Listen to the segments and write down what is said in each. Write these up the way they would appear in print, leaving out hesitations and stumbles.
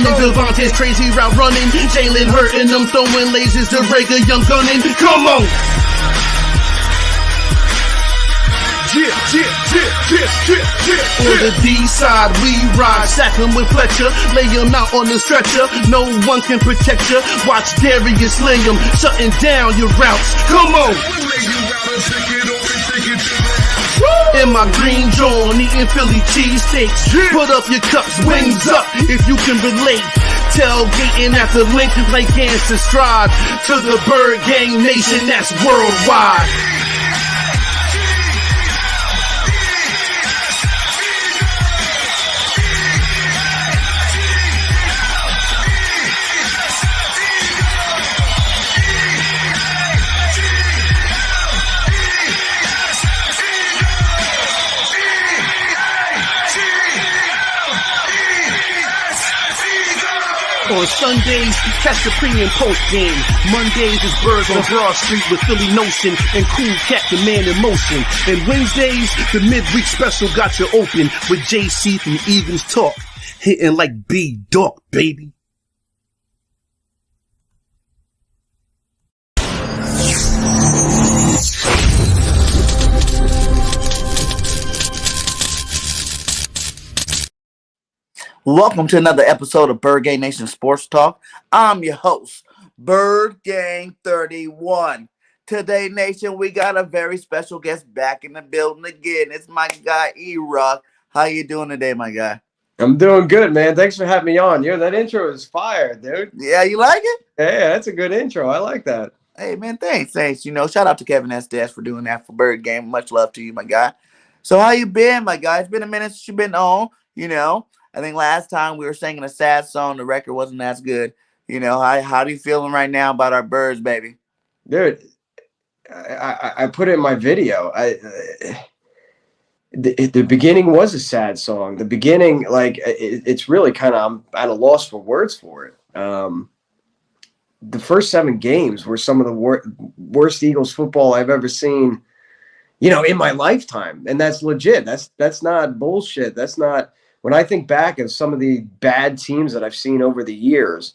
Tony Devontae's crazy route running. Jalen hurting them, throwing lasers to break a young gunning. Come on! On the D side, we ride, sack him with Fletcher, lay him out on the stretcher. No one can protect you. Watch Darius slay him, shutting down your routes. Come on! In my green John, eating Philly cheesesteaks. Put up your cups, wings up, if you can relate. Tailgating at the link like hands to strive to the Bird Gang Nation that's worldwide. On Sundays, catch the pre and post game. Mondays is Birds on Broad Street with Philly Notion and Cool Cat, the man in motion. And Wednesdays, the midweek special got you open with JC from Eagles Talk, hitting like B-Dog, baby. Welcome to another episode of Bird Gang Nation Sports Talk. I'm your host, Bird Gang 31. Today, Nation, we got a very special guest back in the building again. It's my guy, E-Rock. How you doing today, my guy? I'm doing good, man. Thanks for having me on. Yo, that intro is fire, dude. Yeah, you like it? Yeah, that's a good intro. I like that. Hey, man, thanks. You know, shout out to Kevin Estes for doing that for Bird Gang. Much love to you, my guy. So how you been, my guy? It's been a minute since you've been on, you know. I think last time we were singing a sad song. The record wasn't as good. You know, how do you feeling right now about our Birds, baby? Dude, I put it in my video. The beginning was a sad song. The beginning, like, it's really kind of, I'm at a loss for words for it. The first 7 games were some of the worst Eagles football I've ever seen, you know, in my lifetime. And that's legit. That's not bullshit. That's not... When I think back of some of the bad teams that I've seen over the years,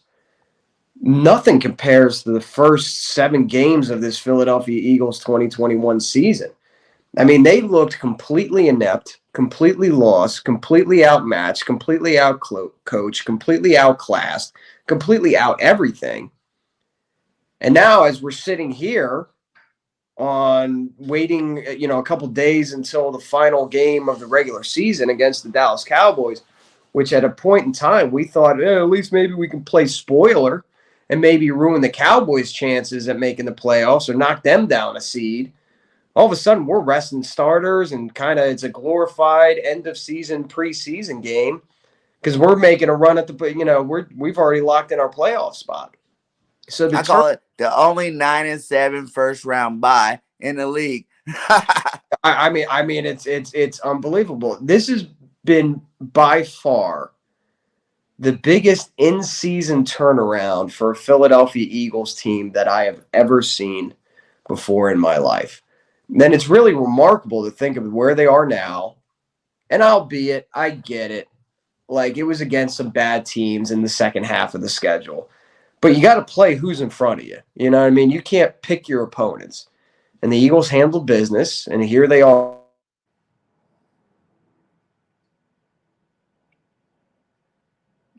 nothing compares to the first 7 games of this Philadelphia Eagles 2021 season. I mean, they looked completely inept, completely lost, completely outmatched, completely out-coached, completely outclassed, completely out everything. And now as we're sitting here on waiting, you know, a couple days until the final game of the regular season against the Dallas Cowboys, which at a point in time we thought, at least maybe we can play spoiler and maybe ruin the Cowboys' chances at making the playoffs or knock them down a seed. All of a sudden we're resting starters and kind of it's a glorified end of season preseason game because we're making a run at the, you know, we've already locked in our playoff spot. So I call it the only 9-7 first round bye in the league. I mean, it's unbelievable. This has been by far the biggest in-season turnaround for a Philadelphia Eagles team that I have ever seen before in my life. And then it's really remarkable to think of where they are now. And albeit, I get it. Like, it was against some bad teams in the second half of the schedule. But you got to play who's in front of you. You know what I mean? You can't pick your opponents. And the Eagles handled business, and here they are.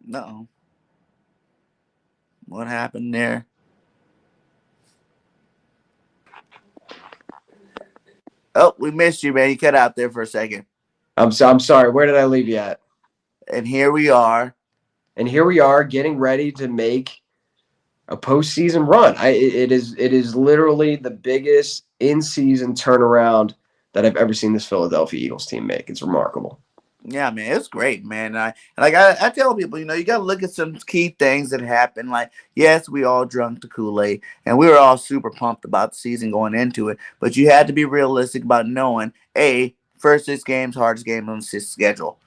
No. What happened there? Oh, we missed you, man. You cut out there for a second. I'm sorry. Where did I leave you at? And here we are. And here we are getting ready to make a postseason run. It is literally the biggest in-season turnaround that I've ever seen this Philadelphia Eagles team make. It's remarkable. Yeah, man, it's great, man. I tell people, you know, you got to look at some key things that happened. Like, yes, we all drunk the Kool-Aid, and we were all super pumped about the season going into it. But you had to be realistic about knowing, A, first 6 games, hardest game on the schedule.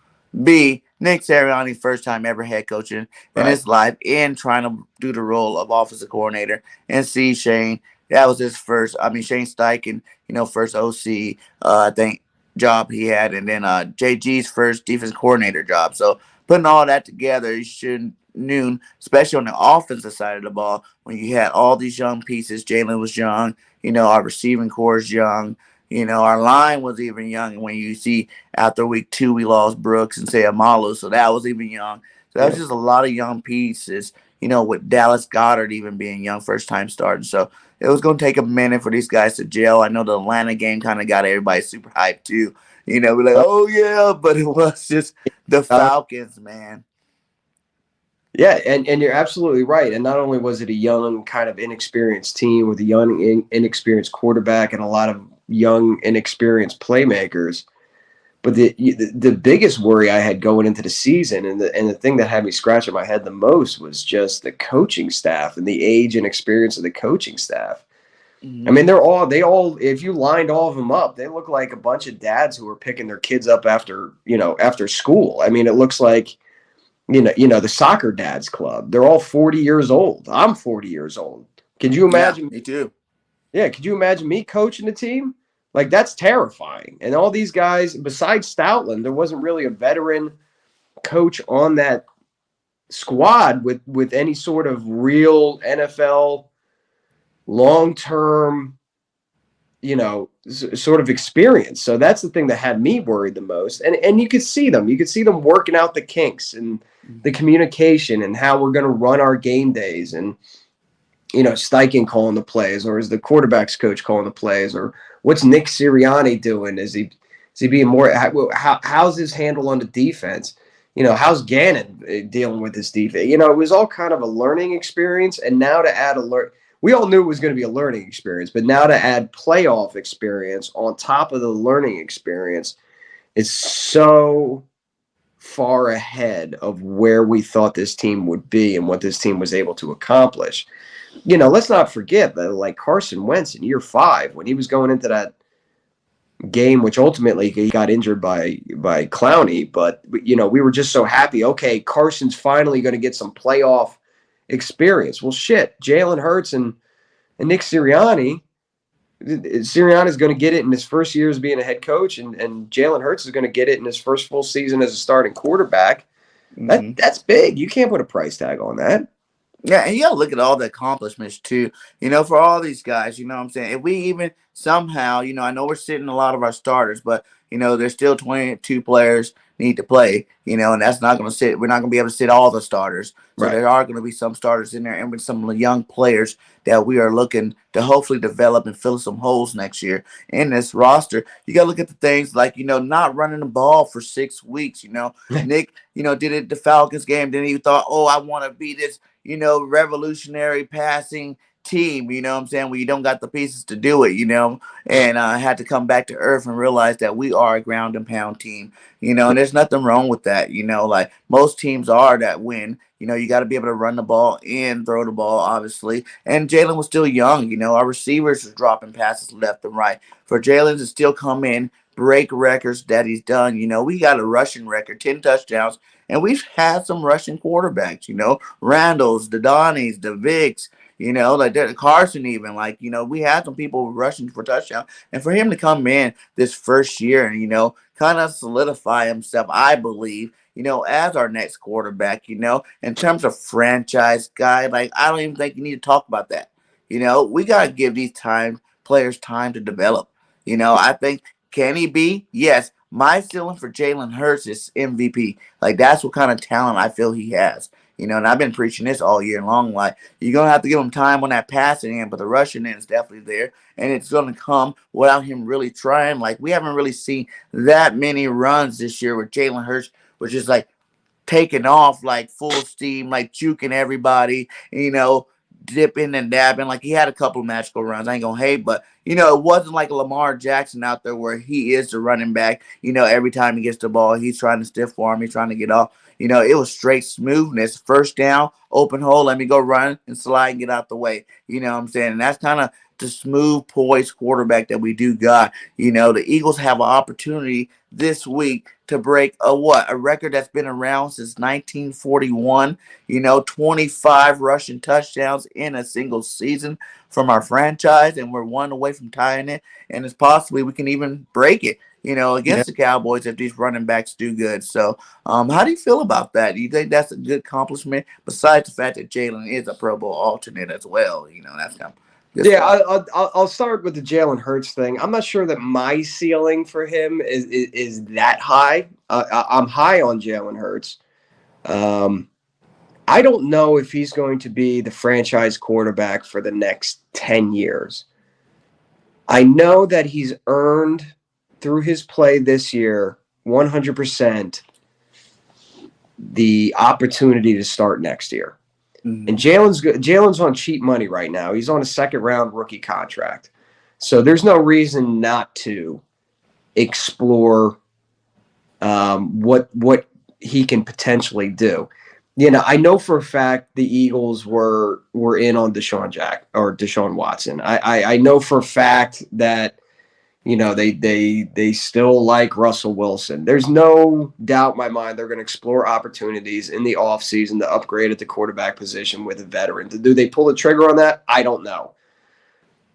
B, Nick Sirianni, first time ever head coaching in his life and trying to do the role of offensive coordinator. And C, Shane, that was his first, Shane Steichen, you know, first OC, I think, job he had. And then JG's first defense coordinator job. So putting all that together, you should noon, especially on the offensive side of the ball, when you had all these young pieces. Jalen was young, our receiving core is young, our line was even young. And when you see after week 2, we lost Brooks and say Amalu, so that was even young. So that was Yeah. just a lot of young pieces, with Dallas Goddard even being young, first time starting. So it was going to take a minute for these guys to gel. I know the Atlanta game kind of got everybody super hyped too. We're like, oh yeah, but it was just the Falcons, man. Yeah, and you're absolutely right. And not only was it a young, kind of inexperienced team with a young, inexperienced quarterback and a lot of young, inexperienced playmakers, but the biggest worry I had going into the season, and the thing that had me scratching my head the most, was just the coaching staff and the age and experience of the coaching staff. I mean, Mm-hmm. they all, if you lined all of them up, they look like a bunch of dads who are picking their kids up after school. I mean, it looks like, the soccer dads club. They're all 40 years old. I'm 40 years old. Could you Yeah, imagine? me too. Yeah, could you imagine me coaching the team? Like, that's terrifying. And all these guys, besides Stoutland, there wasn't really a veteran coach on that squad with any sort of real NFL long-term, sort of experience. So that's the thing that had me worried the most. And you could see them. You could see them working out the kinks and the communication and how we're going to run our game days, and Steichen calling the plays, or is the quarterback's coach calling the plays, or what's Nick Sirianni doing? Is he being more? How's his handle on the defense? How's Gannon dealing with this defense? It was all kind of a learning experience, and now to add we all knew it was going to be a learning experience, but now to add playoff experience on top of the learning experience is so far ahead of where we thought this team would be and what this team was able to accomplish. Let's not forget that, like, Carson Wentz in year 5, when he was going into that game, which ultimately he got injured by Clowney, but we were just so happy. Okay, Carson's finally going to get some playoff experience. Well, shit, Jalen Hurts and Nick Sirianni. Sirianni is going to get it in his first year as being a head coach, and Jalen Hurts is going to get it in his first full season as a starting quarterback. Mm-hmm. That's big. You can't put a price tag on that. Yeah, and you gotta look at all the accomplishments too. For all these guys, what I'm saying. If we even somehow, I know we're sitting a lot of our starters, but there's still 22 players need to play, and that's not gonna sit. We're not gonna be able to sit all the starters. So Right. there are gonna be some starters in there, and with some of the young players that we are looking to hopefully develop and fill some holes next year in this roster. You gotta look at the things like, not running the ball for 6 weeks. Nick, did it the Falcons game, then he thought, oh, I want to be this revolutionary passing team, what I'm saying, where you don't got the pieces to do it, and had to come back to earth and realize that we are a ground and pound team, and there's nothing wrong with that, like most teams are that win. You got to be able to run the ball and throw the ball, obviously. And Jalen was still young, our receivers was dropping passes left and right. For Jalen to still come in, break records that he's done, we got a rushing record, 10 touchdowns. And we've had some rushing quarterbacks, Randall's, the Donnies, the Vicks, like Carson even. Like, we had some people rushing for touchdown. And for him to come in this first year and, kind of solidify himself, I believe, as our next quarterback, in terms of franchise guy, like, I don't even think you need to talk about that. We got to give these players time to develop. I think, can he be? Yes. My ceiling for Jalen Hurts is MVP. Like, that's what kind of talent I feel he has. And I've been preaching this all year long. Like, you're going to have to give him time on that passing end, but the rushing end is definitely there. And it's going to come without him really trying. Like, we haven't really seen that many runs this year with Jalen Hurts, which is like taking off like full steam, like juking everybody, dipping and dabbing. Like, he had a couple of magical runs. I ain't gonna hate, but it wasn't like a Lamar Jackson out there where he is the running back. Every time he gets the ball, he's trying to stiff farm, he's trying to get off. It was straight smoothness. First down, open hole, let me go run and slide and get out the way. You know what I'm saying? And that's kind of the smooth, poised quarterback that we do got. The Eagles have an opportunity this week to break a record that's been around since 1941. 25 rushing touchdowns in a single season from our franchise, and we're one away from tying it. And it's possibly we can even break it. against the Cowboys if these running backs do good. So, how do you feel about that? Do you think that's a good accomplishment? Besides the fact that Jalen is a Pro Bowl alternate as well, that's kind of good Yeah, stuff. I'll start with the Jalen Hurts thing. I'm not sure that my ceiling for him is that high. I'm high on Jalen Hurts. Um, I don't know if he's going to be the franchise quarterback for the next 10 years. I know that he's earned through his play this year 100% the opportunity to start next year. Mhm. And Jalen's on cheap money right now. He's on a second-round rookie contract. So there's no reason not to explore what he can potentially do. I know for a fact the Eagles were in on Deshaun Watson. I know for a fact that they still like Russell Wilson. There's no doubt in my mind they're going to explore opportunities in the offseason to upgrade at the quarterback position with a veteran. Do they pull the trigger on that? I don't know.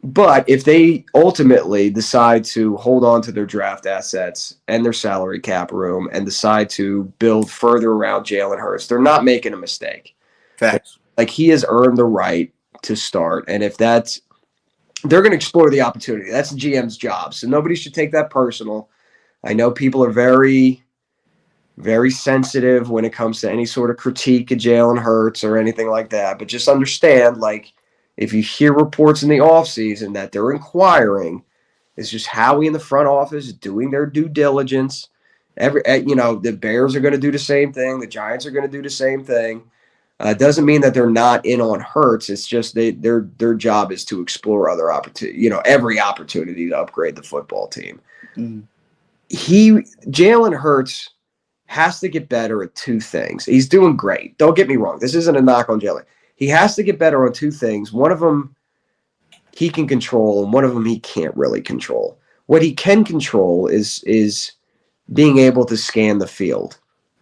But if they ultimately decide to hold on to their draft assets and their salary cap room and decide to build further around Jalen Hurts, they're not making a mistake. Facts. Like, he has earned the right to start. And if that's they're going to explore the opportunity. That's the GM's job. So nobody should take that personal. I know people are very, very sensitive when it comes to any sort of critique of Jalen Hurts or anything like that. But just understand, like, if you hear reports in the offseason that they're inquiring, it's just Howie in the front office doing their due diligence. The Bears are going to do the same thing. The Giants are going to do the same thing. Doesn't mean that they're not in on Hurts. It's just their job is to explore other opportunity, every opportunity to upgrade the football team. Mhm. Jalen Hurts has to get better at two things. He's doing great. Don't get me wrong. This isn't a knock on Jalen. He has to get better on two things. One of them he can control, and one of them he can't really control. What he can control is being able to scan the field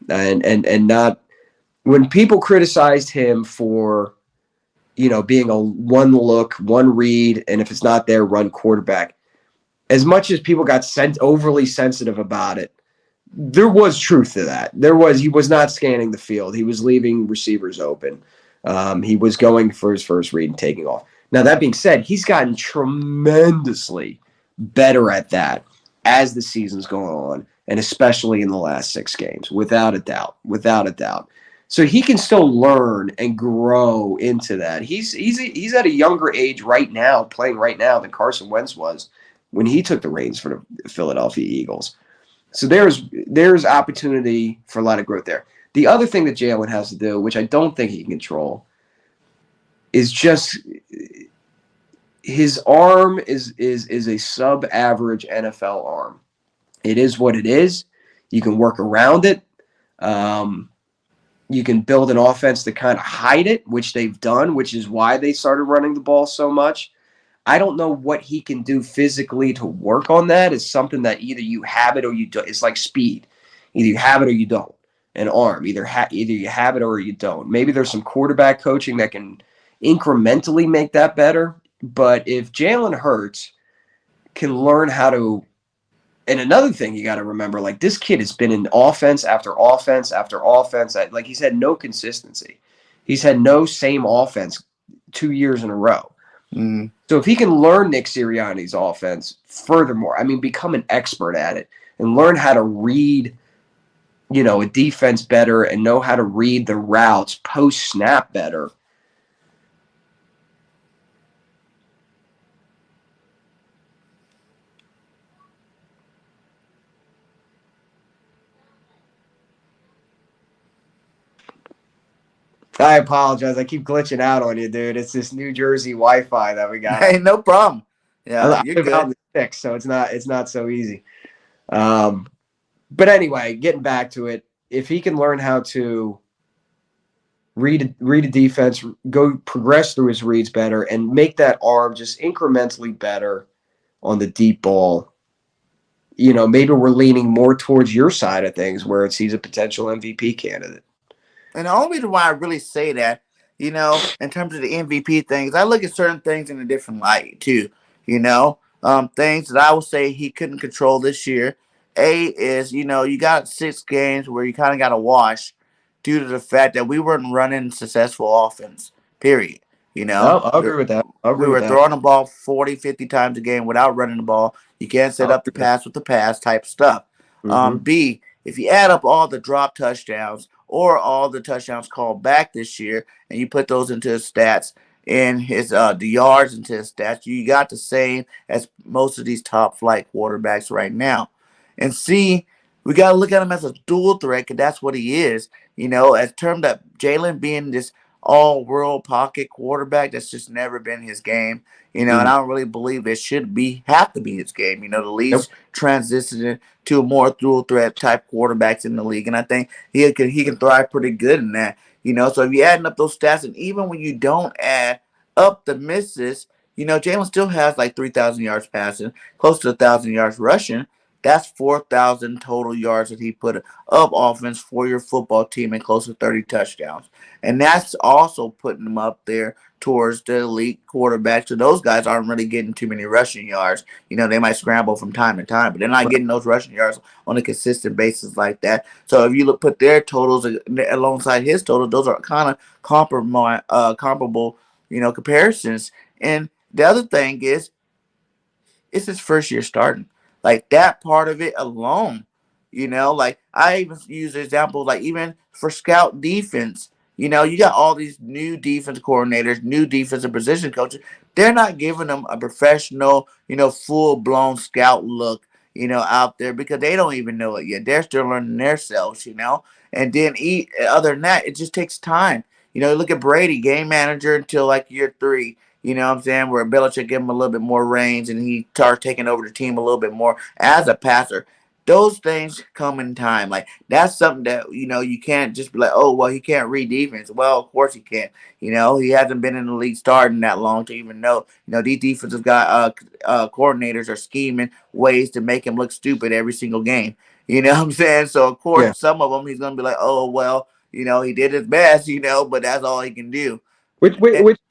and not. When people criticized him for, being a one look, one read, and if it's not there, run quarterback, as much as people got overly sensitive about it, there was truth to that. He was not scanning the field. He was leaving receivers open. He was going for his first read and taking off. Now, that being said, he's gotten tremendously better at that as the season's going on, and especially in the last 6 games, without a doubt. So he can still learn and grow into that. He's at a younger age right now, playing right now, than Carson Wentz was when he took the reins for the Philadelphia Eagles. So there's opportunity for a lot of growth there. The other thing that Jalen has to do, which I don't think he can control, is just his arm is a sub-average NFL arm. It is what it is. You can work around it. You can build an offense to kind of hide it, which they've done, which is why they started running the ball so much. I don't know what he can do physically to work on that. It's something that either you have it or you don't. It's like speed. Either you have it or you don't. An arm. Either you have it or you don't. Maybe there's some quarterback coaching that can incrementally make that better. But if Jalen Hurts can learn how to, and another thing you got to remember, like, this kid has been in offense after offense after offense. Like, he's had no consistency. He's had no same offense 2 years in a row. Mm. So if he can learn Nick Sirianni's offense, furthermore, become an expert at it and learn how to read, a defense better and know how to read the routes post-snap better, I apologize. I keep glitching out on you, dude. It's this New Jersey Wi-Fi that we got. Hey, no problem. Yeah, I you're live out in good. the sticks, so it's not so easy. But anyway, getting back to it, if he can learn how to read a defense, progress through his reads better, and make that arm just incrementally better on the deep ball, maybe we're leaning more towards your side of things, where he's a potential MVP candidate. And the only reason why I really say that, in terms of the MVP things, I look at certain things in a different light too. Things that I would say he couldn't control this year. A is, you got 6 games where you kind of got to wash due to the fact that we weren't running successful offense, period. You know, I'll agree with that. I'll we agree with were that. throwing the ball 40, 50 times a game without running the ball. You can't set I'll up the agree with pass with the pass type stuff. that. Mm-hmm. B, if you add up all the drop touchdowns or all the touchdowns called back this year and you put those into his stats and his the yards into his stats, you got the same as most of these top flight quarterbacks right now. And C, we got to look at him as a dual threat because that's what he is. As termed up Jalen being this all world pocket quarterback, that's just never been his game. And Mm. I don't really believe it should have to be his game. The Nope. league's transitioning to a more dual threat type quarterbacks in the league, and I think he can thrive pretty good in that. So if you're adding up those stats, and even when you don't add up the misses, Jalen still has like 3,000 yards passing, close to 1,000 yards rushing. That's 4,000 total yards that he put of offense for your football team and close to 30 touchdowns. And that's also putting him up there towards the elite quarterbacks. So those guys aren't really getting too many rushing yards. They might scramble from time to time, but they're not getting those rushing yards on a consistent basis like that. So if you put their totals alongside his totals, those are kind of comparable, comparisons. And the other thing is, it's his first year starting. Like that part of it alone, like I even use examples like even for scout defense, you got all these new defense coordinators, new defensive position coaches. They're not giving them a professional, full blown scout look, out there because they don't even know it yet. They're still learning themselves. And then other than that, it just takes time. Look at Brady, game manager until like year 3. You know what I'm saying? Where Belichick gave him a little bit more range and he starts taking over the team a little bit more as a passer. Those things come in time. Like that's something that you can't just be like, oh well, he can't read defense. Well, of course he can't. He hasn't been in the league starting that long to even know. These defensive guy coordinators are scheming ways to make him look stupid every single game. You know what I'm saying? So of Yeah. course, some of them he's gonna be like, oh well, he did his best, but that's all he can do. Which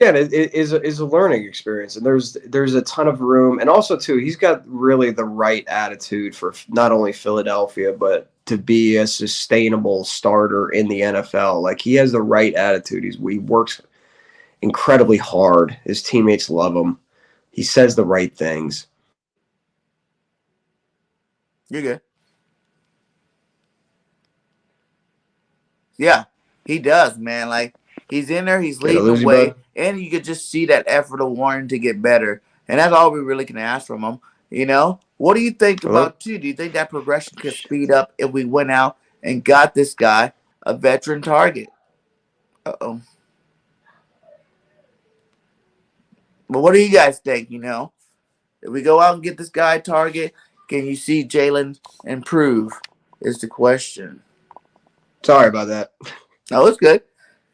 again is a learning experience, and there's a ton of room, and also too, he's got really the right attitude for not only Philadelphia but to be a sustainable starter in the NFL. Like he has the right attitude. He works incredibly hard. His teammates love him. He says the right things. You're good. Yeah, he does, man. Like he's in there, he's Did I leading the lose you, way, bud? and you could just see that effort of wanting to get better, and that's all we really can ask from him. What do you think Hello. about you? Do you think that progression could speed up if we went out and got this guy a veteran target? Uh-oh. But what do you guys think? If we go out and get this guy a target, can you see Jalen improve? Is the question. Sorry about that. No, it's good.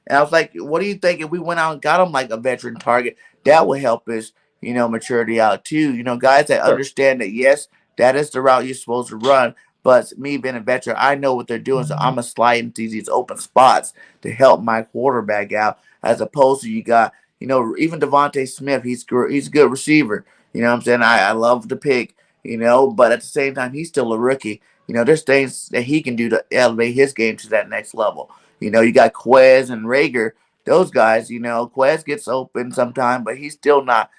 And I was like, what do you think if we went out and got him like a veteran target? That would help us, maturity out too. Guys that Sure. understand that, yes, that is the route you're supposed to run. But me being a veteran, I know what they're doing. So I'm going to slide into these open spots to help my quarterback out. As opposed to you got, even Devontae Smith, he's a good receiver. You know what I'm saying? I love the pick, but at the same time, he's still a rookie. There's things that he can do to elevate his game to that next level. You got Quez and Rager. Those guys, Quez gets open sometime, but he's still not,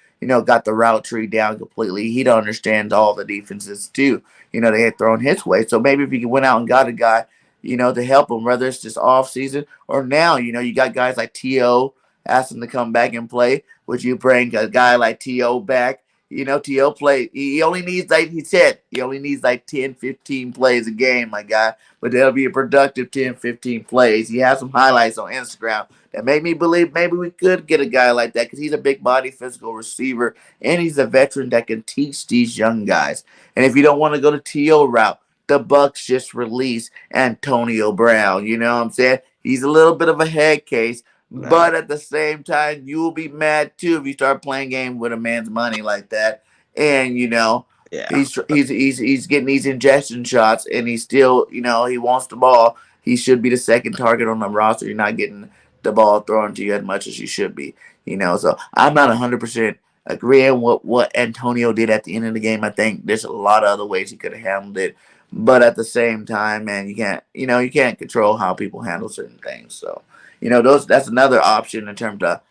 got the route tree down completely. He don't understand all the defenses too. They had thrown his way. So maybe if you went out and got a guy, to help him, whether it's this off season or now, you got guys like T.O. asking to come back and play. Would you bring a guy like T.O. back? T.O. play. He only needs, like he said, he only needs like 10, 15 plays a game, my guy. But that'll be a productive 10, 15 plays. He has some highlights on Instagram that made me believe maybe we could get a guy like that because he's a big body physical receiver and he's a veteran that can teach these young guys. And if you don't want to go the T.O. route, the Bucks just released Antonio Brown. You know what I'm saying? He's a little bit of a head case, Nah. but at the same time, you will be mad too if you start playing game with a man's money like that. And Yeah. he's getting these injection shots, and he's still he wants the ball. He should be the second target on the roster. You're not getting the ball thrown to you as much as you should be. So I'm not 100% agreeing with what Antonio did at the end of the game. I think there's a lot of other ways he could have handled it. But at the same time, man, you can't control how people handle certain things. So, that's another option in terms of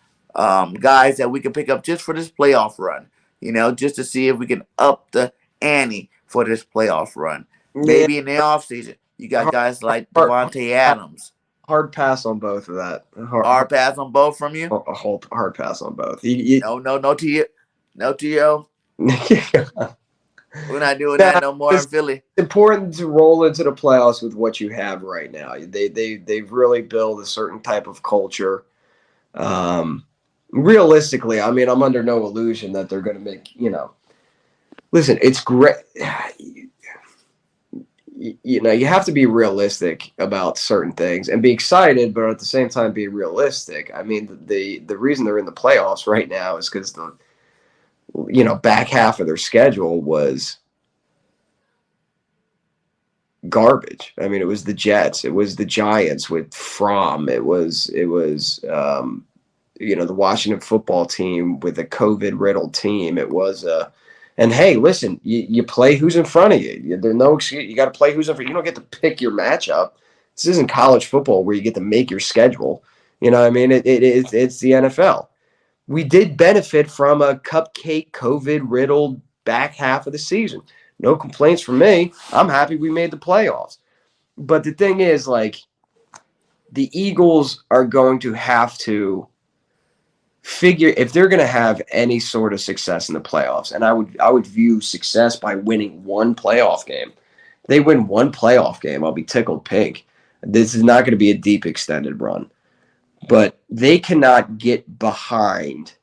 guys that we can pick up just for this playoff run. Just to see if we can up the ante for this playoff run. Yeah, Maybe in the offseason, you got guys like hard, Devontae Adams. hard pass on both of that. Hard pass on both from you. A hard pass on both. No, no, no to you. No to you. We're not doing that Nah, no more in Philly. it's important to roll into the playoffs with what you have right now. They've really built a certain type of culture. Realistically, I mean, I'm under no illusion that they're going to make, listen, it's great. You have to be realistic about certain things and be excited, but at the same time be realistic. I mean, the reason they're in the playoffs right now is because the back half of their schedule was garbage. I mean, it was the Jets, it was the Giants with Fromm, it was the Washington football team with a COVID riddled team. It was and hey, listen, you play who's in front of you. There's no excuse. You got to play who's in front. You don't get to pick your matchup. This isn't college football where you get to make your schedule. You know what I mean? It's the NFL. We did benefit from a cupcake COVID riddled back half of the season. No complaints from me. I'm happy we made the playoffs. But the thing is, like, the Eagles are going to have to figure if they're going to have any sort of success in the playoffs. And I would view success by winning one playoff game. If they win one playoff game, I'll be tickled pink. This is not going to be a deep extended run. But they cannot get behind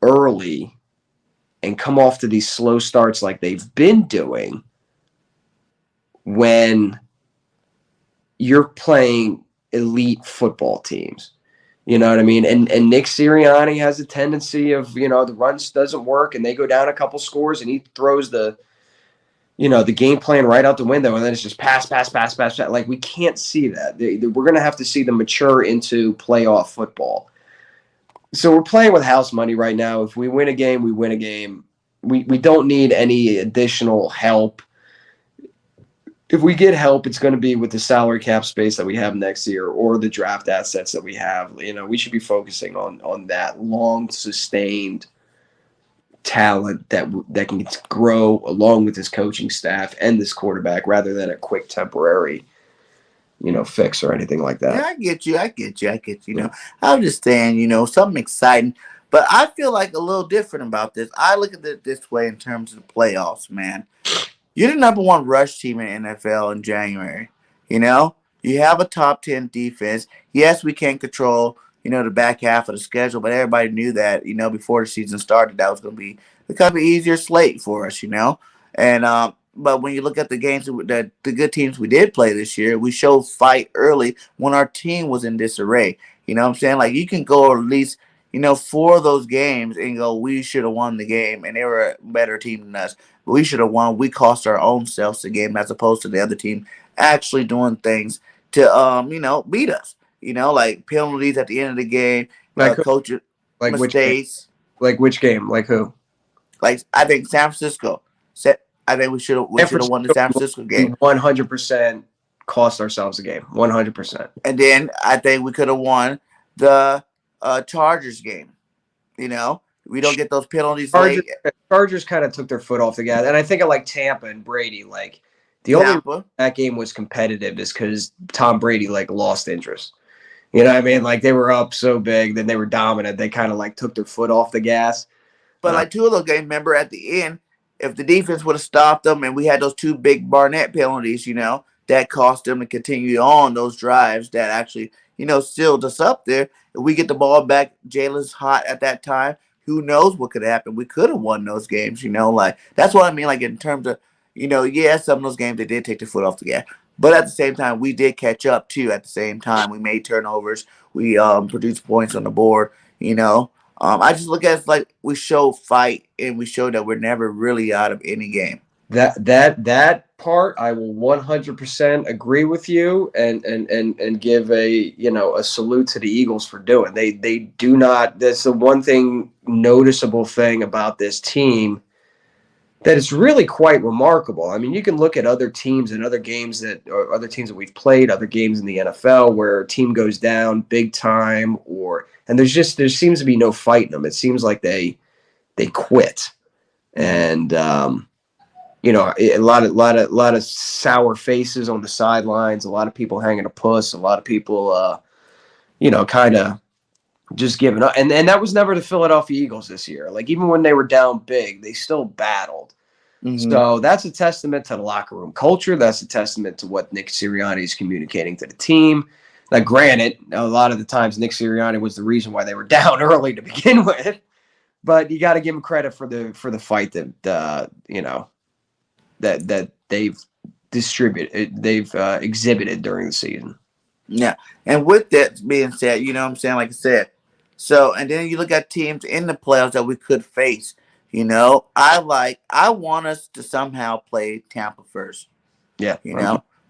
early and come off to these slow starts like they've been doing when you're playing elite football teams. You know what I mean? And Nick Sirianni has a tendency of, the run doesn't work and they go down a couple scores and he throws the game plan right out the window and then it's just pass. Like, we can't see that. We're going to have to see them mature into playoff football. So we're playing with house money right now. If we win a game, we win a game. We don't need any additional help. If we get help, it's going to be with the salary cap space that we have next year or the draft assets that we have. We should be focusing on that long, sustained talent that can grow along with this coaching staff and this quarterback rather than a quick temporary, fix or anything like that. Yeah, I get you. I'm just saying, something exciting. But I feel like a little different about this. I look at it this way in terms of the playoffs, man. You're the number one rush team in NFL in January. You have a top 10 defense. Yes, we can't control, the back half of the schedule, but everybody knew that, before the season started, that was going to be the kind of easier slate for us, And but when you look at the games, the good teams we did play this year, we showed fight early when our team was in disarray. You know what I'm saying? Like, you can go at least, 4 of those games and go, we should have won the game, and they were a better team than us. But we should have won. We cost our own selves the game as opposed to the other team actually doing things to, beat us. Like penalties at the end of the game, Like coach like mistakes. which game? Like who? Like, I think San Francisco. I think we should have won the San Francisco game. 100% cost ourselves a game. 100%. And then I think we could have won the Chargers game. We don't get those penalties late. Chargers kind of took their foot off the gas. And I think of like Tampa and Brady. Like, the only reason that game was competitive is because Tom Brady lost interest. You know what I mean? Like, they were up so big, then they were dominant. They kind of took their foot off the gas. But 2 of those games, remember at the end, if the defense would have stopped them and we had those 2 big Barnett penalties, that cost them to continue on those drives that actually, sealed us up there. If we get the ball back, Jalen's hot at that time. Who knows what could happen? We could have won those games, That's what I mean, in terms of, some of those games, they did take their foot off the gas. But at the same time, we did catch up, too, at the same time. We made turnovers. We produced points on the board, I just look at it like we show fight and we show that we're never really out of any game. That part I will 100% agree with you and give a salute to the Eagles for doing. They do not. That's the one thing noticeable thing about this team that it's really quite remarkable. I mean, you can look at other teams and other games or other teams that we've played, other games in the NFL where a team goes down big time, and there seems to be no fight in them. It seems like they quit, and a lot of sour faces on the sidelines, a lot of people hanging a puss, a lot of people, kind of just giving up. And that was never the Philadelphia Eagles this year. Like, even when they were down big, they still battled. Mm-hmm. So that's a testament to the locker room culture. That's a testament to what Nick Sirianni is communicating to the team. Now, granted, a lot of the times Nick Sirianni was the reason why they were down early to begin with. But you got to give him credit for the fight that that they've exhibited during the season. Yeah. And with that being said, you know what I'm saying? Like I said, so, and then you look at teams in the playoffs that we could face. I want us to somehow play Tampa first. Yeah.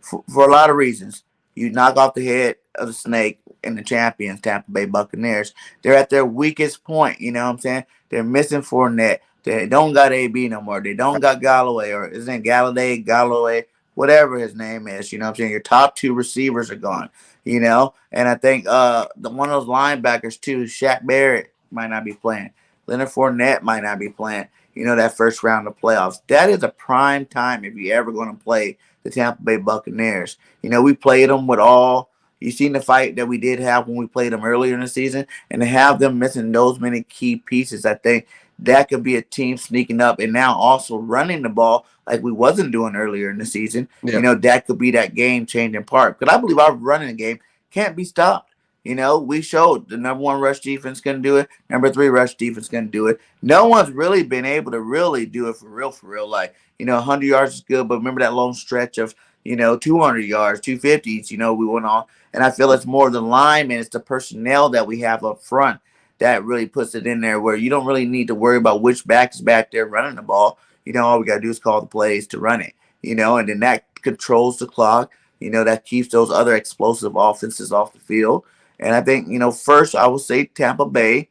For a lot of reasons. You knock off the head of the snake and the champions, Tampa Bay Buccaneers. They're at their weakest point. You know what I'm saying? They're missing Fournette. They don't got AB no more. They don't got Galloway, or isn't it Galloway, whatever his name is. You know what I'm saying? Your top two receivers are gone. And I think the one of those linebackers too, Shaq Barrett, might not be playing. Leonard Fournette might not be playing. That first round of playoffs. That is a prime time if you're ever going to play the Tampa Bay Buccaneers. We played them with all. You seen the fight that we did have when we played them earlier in the season, and to have them missing those many key pieces, I think that could be a team sneaking up and now also running the ball like we wasn't doing earlier in the season. Yep. That could be that game-changing part. Because I believe our running game can't be stopped. We showed the number one rush defense can do it. Number 3 rush defense can do it. No one's really been able to really do it for real. Like, 100 yards is good, but remember that long stretch of, 200 yards, 250s, we went on. And I feel it's more the linemen, it's the personnel that we have up front that really puts it in there where you don't really need to worry about which back is back there running the ball. All we got to do is call the plays to run it, and then that controls the clock. That keeps those other explosive offenses off the field. And I think, first I would say Tampa Bay,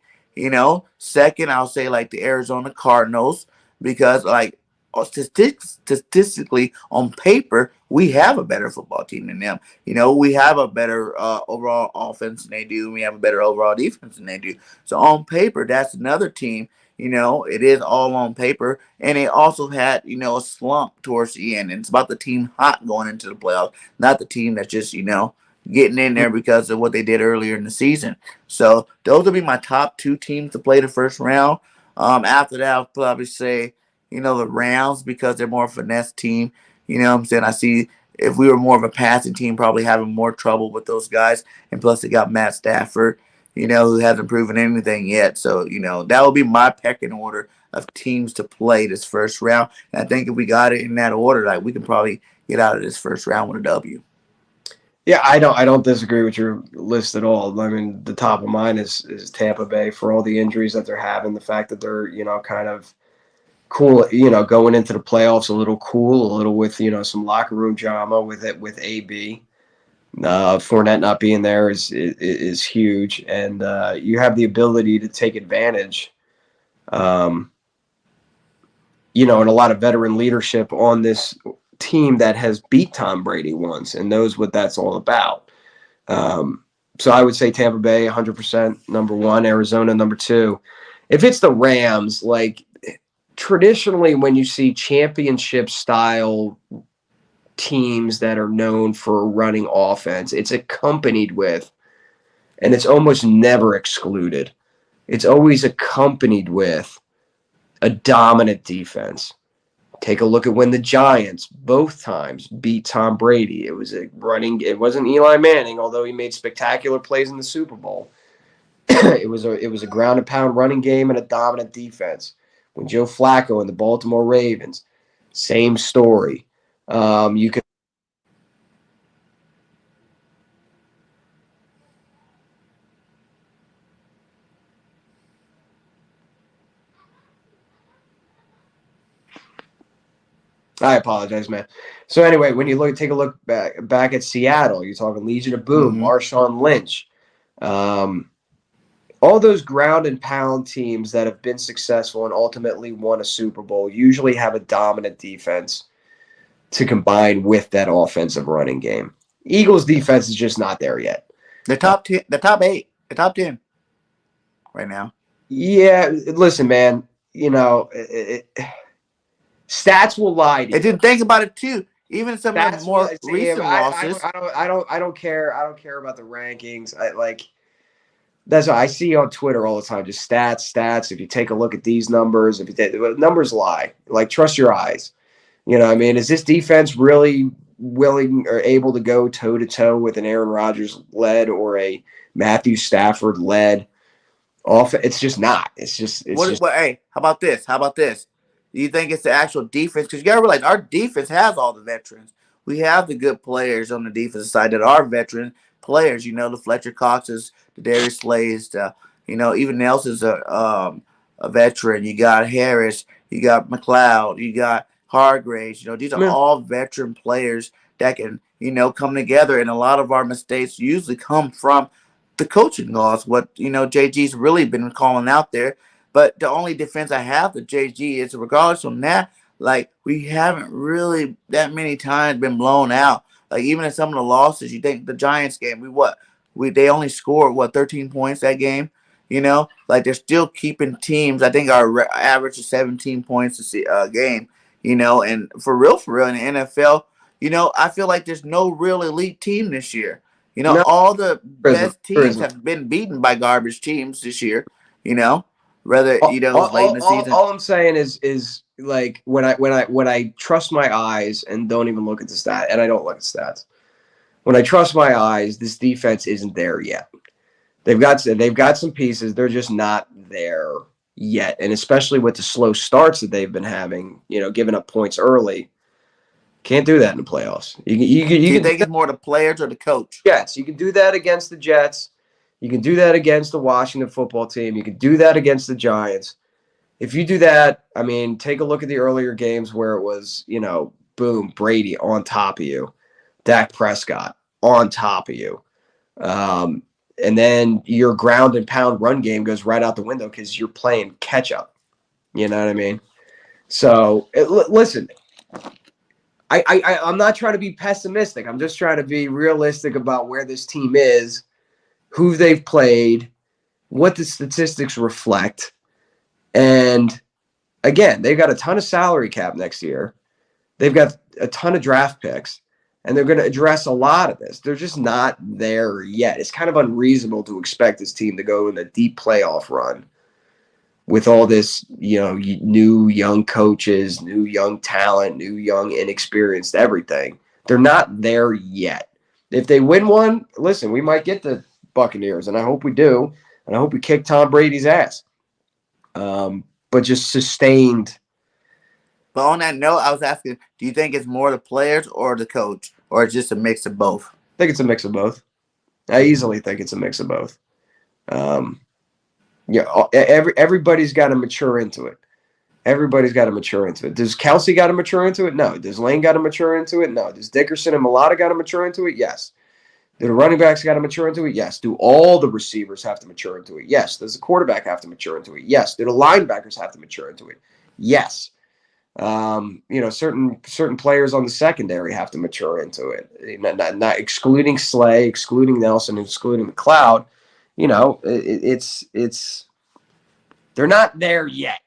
second I'll say like the Arizona Cardinals, because like statistically on paper, we have a better football team than them. We have a better overall offense than they do. And we have a better overall defense than they do. So on paper, that's another team. It is all on paper. And it also had, a slump towards the end. And it's about the team hot going into the playoffs, not the team that's just, getting in there because of what they did earlier in the season. So those will be my top 2 teams to play the first round. After that, I'll probably say, the Rams, because they're more of a finesse team. You know what I'm saying? I see if we were more of a passing team, probably having more trouble with those guys. And plus they got Matt Stafford, who hasn't proven anything yet. So, that will be my pecking order of teams to play this first round. And I think if we got it in that order, like, we can probably get out of this first round with a W. Yeah, I don't disagree with your list at all. I mean, the top of mine is Tampa Bay for all the injuries that they're having, the fact that they're, kind of cool, going into the playoffs a little with, some locker room drama with AB. Fournette not being there is huge, and you have the ability to take advantage, and a lot of veteran leadership on this team that has beat Tom Brady once and knows what that's all about. So I would say Tampa Bay 100% number 1, Arizona number 2. If it's the Rams, like, traditionally when you see championship style teams that are known for running offense, it's accompanied with, and it's almost never excluded, it's always accompanied with a dominant defense. Take a look at when the Giants both times beat Tom Brady. It wasn't Eli Manning, although he made spectacular plays in the Super Bowl. It was a ground and pound running game and a dominant defense. When Joe Flacco and the Baltimore Ravens, same story. You could I apologize, man. So anyway, when you take a look back at Seattle, you're talking Legion of Boom, Marshawn Lynch, all all those ground and pound teams that have been successful and ultimately won a Super Bowl usually have a dominant defense to combine with that offensive running game. Eagles defense is just not there yet. The top 10, the top 8, the top 10 right now. Yeah, listen, man, stats will lie to you. And then think about it too. Even some of the more recent losses. I don't care. I don't care about the rankings. That's what I see on Twitter all the time. Just stats. If you take a look at these numbers, numbers lie. Like, trust your eyes. You know what I mean? Is this defense really willing or able to go toe to toe with an Aaron Rodgers led or a Matthew Stafford led offense? It's just not. Hey, how about this? Do you think it's the actual defense? Because you got to realize our defense has all the veterans. We have the good players on the defensive side that are veteran players. The Fletcher Coxes, the Darius Slays, even Nelson's a veteran. You got Harris, you got McLeod, you got Hargraves. These are all veteran players that can, come together. And a lot of our mistakes usually come from the coaching laws. What JG's really been calling out there. But the only defense I have to JG is, regardless of that, like, we haven't really that many times been blown out. Like, even in some of the losses, you think the Giants game, they only scored 13 points that game. Like, they're still keeping teams. I think our average is 17 points a game. And for real in the NFL, I feel like there's no real elite team this year. All the best teams have been beaten by garbage teams this year. Whether late in the season. All I'm saying is like, when I trust my eyes and don't even look at the stat, and I don't look at stats. When I trust my eyes, this defense isn't there yet. They've got some pieces. They're just not there yet, and especially with the slow starts that they've been having, giving up points early. Can't do that in the playoffs. You can think it's more the players or the coach? Yes, you can do that against the Jets. You can do that against the Washington football team. You can do that against the Giants. If you do that, I mean, take a look at the earlier games where it was, boom, Brady on top of you, Dak Prescott on top of you. And then your ground and pound run game goes right out the window because you're playing catch up. You know what I mean? So, listen, I'm not trying to be pessimistic. I'm just trying to be realistic about where this team is, who they've played, what the statistics reflect. And again, they've got a ton of salary cap next year. They've got a ton of draft picks, and they're going to address a lot of this. They're just not there yet. It's kind of unreasonable to expect this team to go in a deep playoff run with all this, new young coaches, new young talent, new young inexperienced everything. They're not there yet. If they win one, listen, we might get the Buccaneers, and I hope we do, and I hope we kick Tom Brady's ass. But just sustained. But on that note, I was asking, do you think it's more the players or the coach, or it's just a mix of both? I think it's a mix of both. I easily think it's a mix of both. Everybody's got to mature into it. Everybody's got to mature into it. Does Kelsey got to mature into it? No. Does Lane got to mature into it? No. Does Dickerson and Mulata got to mature into it? Yes. Do the running backs got to mature into it? Yes. Do all the receivers have to mature into it? Yes. Does the quarterback have to mature into it? Yes. Do the linebackers have to mature into it? Yes. Certain players on the secondary have to mature into it. Not excluding Slay, excluding Nelson, excluding McLeod. It's they're not there yet.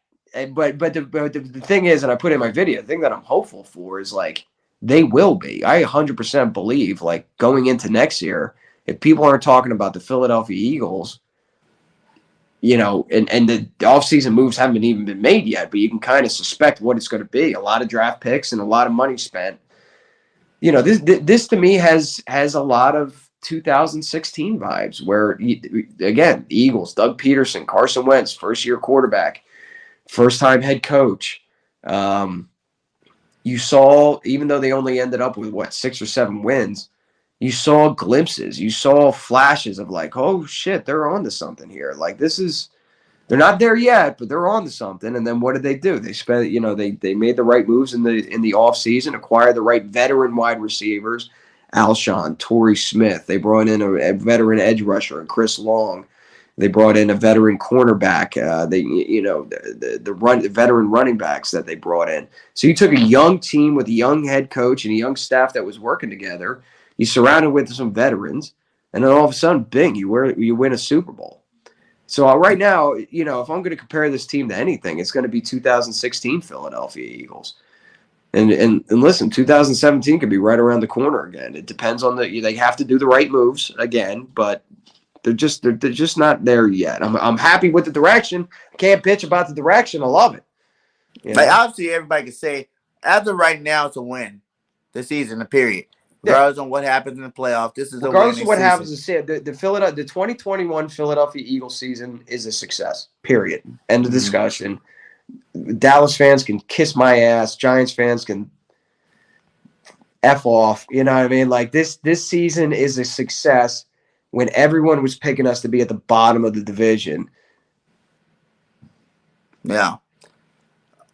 But the thing is, and I put in my video, the thing that I'm hopeful for is, like, they will be. I 100% believe, like, going into next year, if people aren't talking about the Philadelphia Eagles, and the offseason moves haven't even been made yet, but you can kind of suspect what it's going to be. A lot of draft picks and a lot of money spent. This to me has a lot of 2016 vibes where, again, the Eagles, Doug Peterson, Carson Wentz, first-year quarterback, first-time head coach. You saw, even though they only ended up with, 6 or 7 wins, you saw glimpses. You saw flashes of, like, oh, shit, they're on to something here. Like, they're not there yet, but they're on to something. And then what did they do? They spent, they made the right moves in the offseason, acquired the right veteran wide receivers, Alshon, Torrey Smith. They brought in a veteran edge rusher and Chris Long. They brought in a veteran cornerback. The veteran running backs that they brought in. So you took a young team with a young head coach and a young staff that was working together. You surrounded with some veterans, and then all of a sudden, bing, you win a Super Bowl. So right now, if I'm going to compare this team to anything, it's going to be 2016 Philadelphia Eagles. And listen, 2017 could be right around the corner again. It depends on they have to do the right moves again, but they're just not there yet. I'm happy with the direction. I can't bitch about the direction. I love it. Like obviously everybody can say as of right now it's a win the season, period. Regardless on what happens in the playoff, this is regardless a of what season. happens. The 2021 Philadelphia Eagles season is a success. Period. End of discussion. Dallas fans can kiss my ass. Giants fans can F off. You know what I mean? Like this season is a success when everyone was picking us to be at the bottom of the division. Yeah.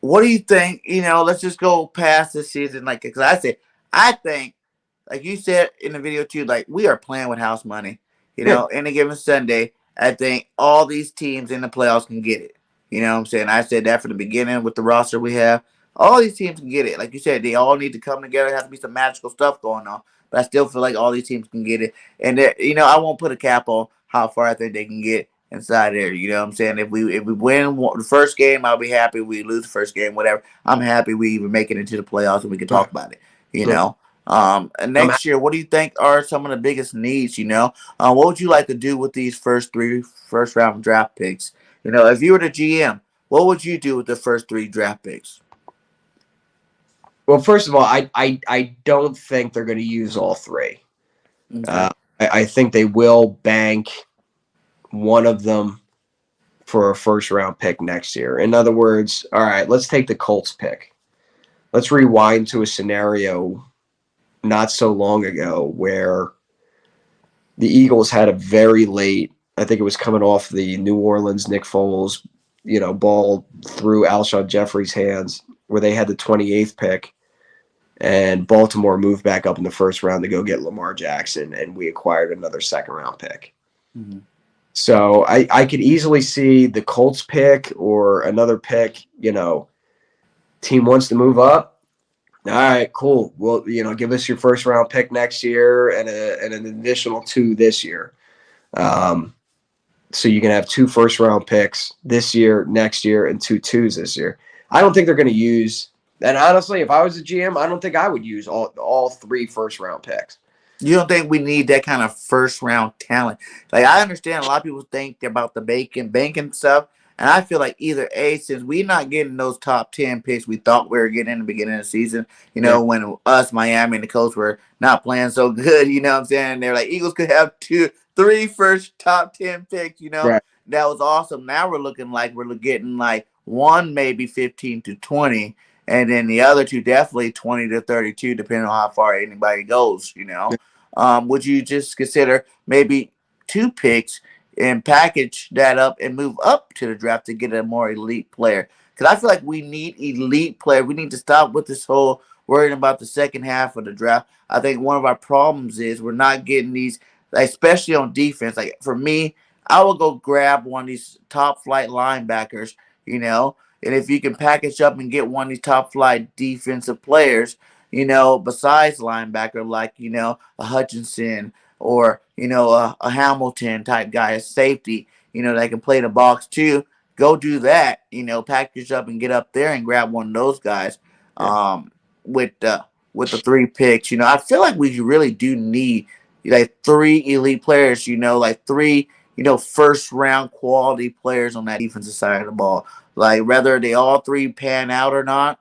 What do you think? Let's just go past this season. Like, because I think, like you said in the video too, like we are playing with house money. Any given Sunday, I think all these teams in the playoffs can get it. You know what I'm saying? I said that from the beginning with the roster we have. All these teams can get it. Like you said, they all need to come together. There has to be some magical stuff going on. But I still feel like all these teams can get it. And, I won't put a cap on how far I think they can get inside there. You know what I'm saying? If we win the first game, I'll be happy. We lose the first game, whatever. I'm happy we even make it into the playoffs and we can talk about it. And next year, what do you think are some of the biggest needs? What would you like to do with these first round draft picks? If you were the GM, what would you do with the first 3 draft picks? Well, first of all, I don't think they're going to use all 3. Okay. I think they will bank one of them for a first-round pick next year. In other words, all right, let's take the Colts pick. Let's rewind to a scenario not so long ago where the Eagles had a very late, I think it was coming off the New Orleans Nick Foles, ball through Alshon Jeffrey's hands, where they had the 28th pick, and Baltimore moved back up in the first round to go get Lamar Jackson, and we acquired another second-round pick. Mm-hmm. So I could easily see the Colts pick or another pick, team wants to move up. All right, cool. Well, give us your first-round pick next year and an additional 2 this year. So you can have 2 first-round picks this year, next year, and 2 twos this year. I don't think they're going to use – and honestly, if I was a GM, I don't think I would use all 3 first-round picks. You don't think we need that kind of first-round talent? Like, I understand a lot of people think about the banking stuff, and I feel like either A, since we're not getting those top 10 picks we thought we were getting in the beginning of the season, when us, Miami, and the Colts were not playing so good, you know what I'm saying? They're like, Eagles could have 3 first top 10 picks, Right. That was awesome. Now we're looking like we're getting like one maybe 15 to 20, and then the other 2 definitely 20 to 32, depending on how far anybody goes, Would you just consider maybe 2 picks and package that up and move up to the draft to get a more elite player? Because I feel like we need elite player. We need to stop with this whole worrying about the second half of the draft. I think one of our problems is we're not getting these, especially on defense. Like for me, I will go grab one of these top flight linebackers, and if you can package up and get one of these top flight defensive players, besides linebacker, like, a Hutchinson or, a Hamilton type guy, a safety, that can play the box too, go do that, package up and get up there and grab one of those guys. With the 3 picks, I feel like we really do need like 3 elite players, like 3, first round quality players on that defensive side of the ball. Like whether they all 3 pan out or not,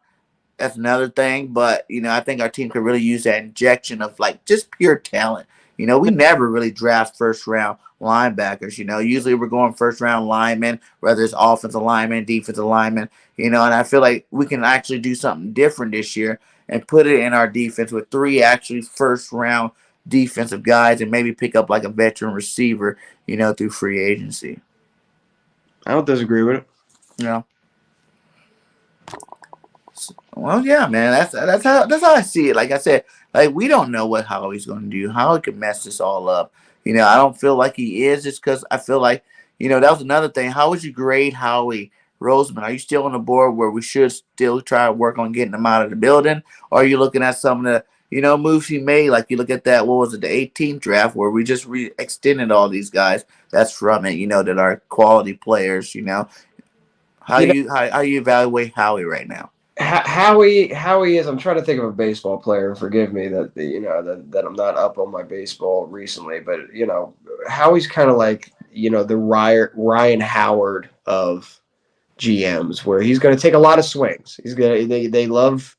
that's another thing. But, I think our team could really use that injection of like just pure talent. We never really draft first round linebackers. Usually we're going first round linemen, whether it's offensive linemen, defensive linemen, and I feel like we can actually do something different this year and put it in our defense with 3 actually first round defensive guys and maybe pick up like a veteran receiver, through free agency. I don't disagree with it. Well, yeah, man, that's how I see it. Like I said, like we don't know what Howie's going to do, how he can mess this all up. I don't feel like he is, just because I feel like, that was another thing. How would you grade Howie Roseman? Are you still on the board where we should still try to work on getting him out of the building? Or are you looking at some of the, moves he made? Like you look at that, what was it, the 18th draft where we just extended all these guys that's from it, that are quality players, How You know, you evaluate Howie right now? Howie is. I'm trying to think of a baseball player. Forgive me that I'm not up on my baseball recently, but Howie's kind of like the Ryan Howard of GMs, where he's going to take a lot of swings. They love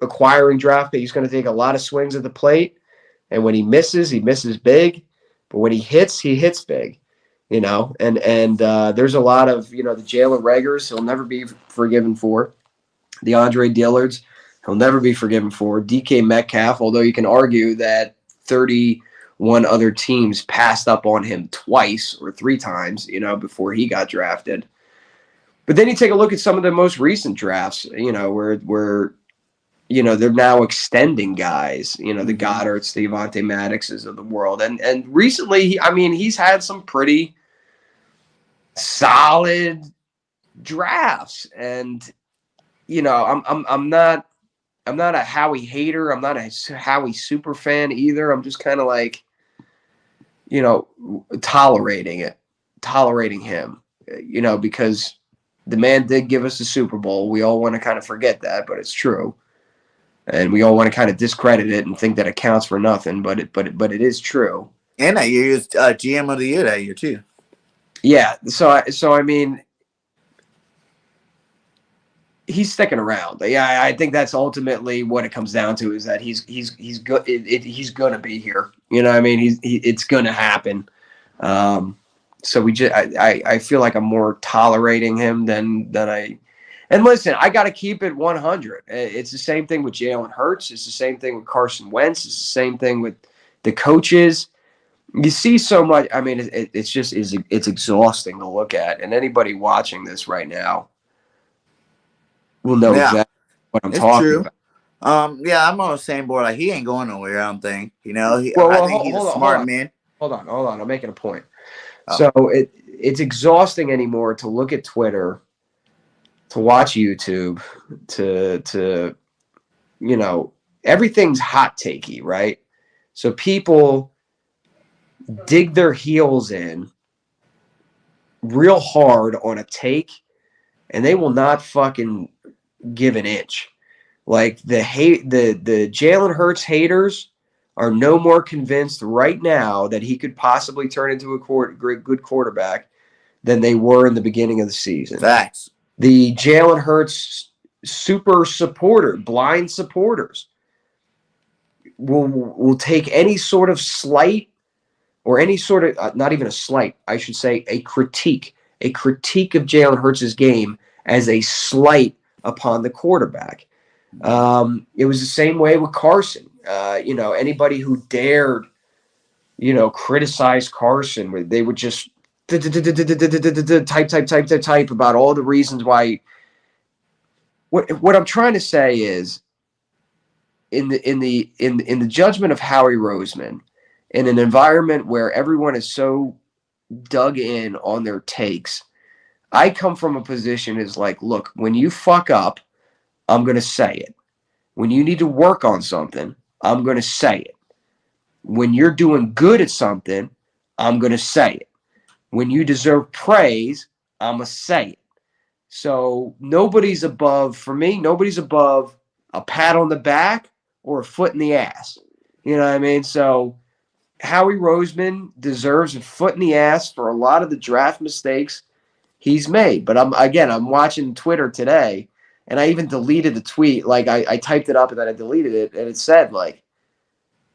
acquiring draft pick. He's going to take a lot of swings at the plate, and when he misses big, but when he hits big. And there's a lot of the Jalen Regers he'll never be forgiven for. The Andre Dillards, he'll never be forgiven for. DK Metcalf, although you can argue that 31 other teams passed up on him twice or three times, before he got drafted. But then you take a look at some of the most recent drafts, where they're now extending guys, the Goddards, the Avonte Maddoxes of the world. And recently, he's had some pretty solid drafts. And I'm not a Howie hater. I'm not a Howie super fan either. I'm just kind of like, tolerating him, because the man did give us the Super Bowl. We all want to kind of forget that, but it's true. And we all want to kind of discredit it and think that it counts for nothing, but it is true. And that year he was GM of the year that year too. Yeah. So he's sticking around. Yeah, I think that's ultimately what it comes down to, is that he's good. He's gonna be here. It's gonna happen. So I feel like I'm more tolerating him than I. And listen, I got to keep it 100. It's the same thing with Jalen Hurts. It's the same thing with Carson Wentz. It's the same thing with the coaches. You see so much. It's exhausting to look at. And anybody watching this right now will know exactly what I'm talking about. Yeah, I'm on the same board. Like, he ain't going nowhere, I don't think. I think he's a smart man. Hold on. I'm making a point. Oh. So it's exhausting anymore to look at Twitter, to watch YouTube, to everything's hot takey, right? So people dig their heels in real hard on a take, and they will not fucking give an inch. Like the Jalen Hurts haters are no more convinced right now that he could possibly turn into a good quarterback than they were in the beginning of the season. Facts. The Jalen Hurts blind supporters will take any sort of slight, or any sort of, not even a slight, I should say, a critique of Jalen Hurts' game as a slight upon the quarterback. It was the same way with Carson. Anybody who dared, criticize Carson, they would just type about all the reasons why. What I'm trying to say is, in the judgment of Howie Roseman, in an environment where everyone is so dug in on their takes, I come from a position is like, look, when you fuck up, I'm going to say it. When you need to work on something, I'm going to say it. When you're doing good at something, I'm going to say it. When you deserve praise, I'm going to say it. So nobody's above a pat on the back or a foot in the ass. You know what I mean? So Howie Roseman deserves a foot in the ass for a lot of the draft mistakes he's made. But I'm watching Twitter today, and I even deleted the tweet. Like I typed it up and then I deleted it, and it said, like,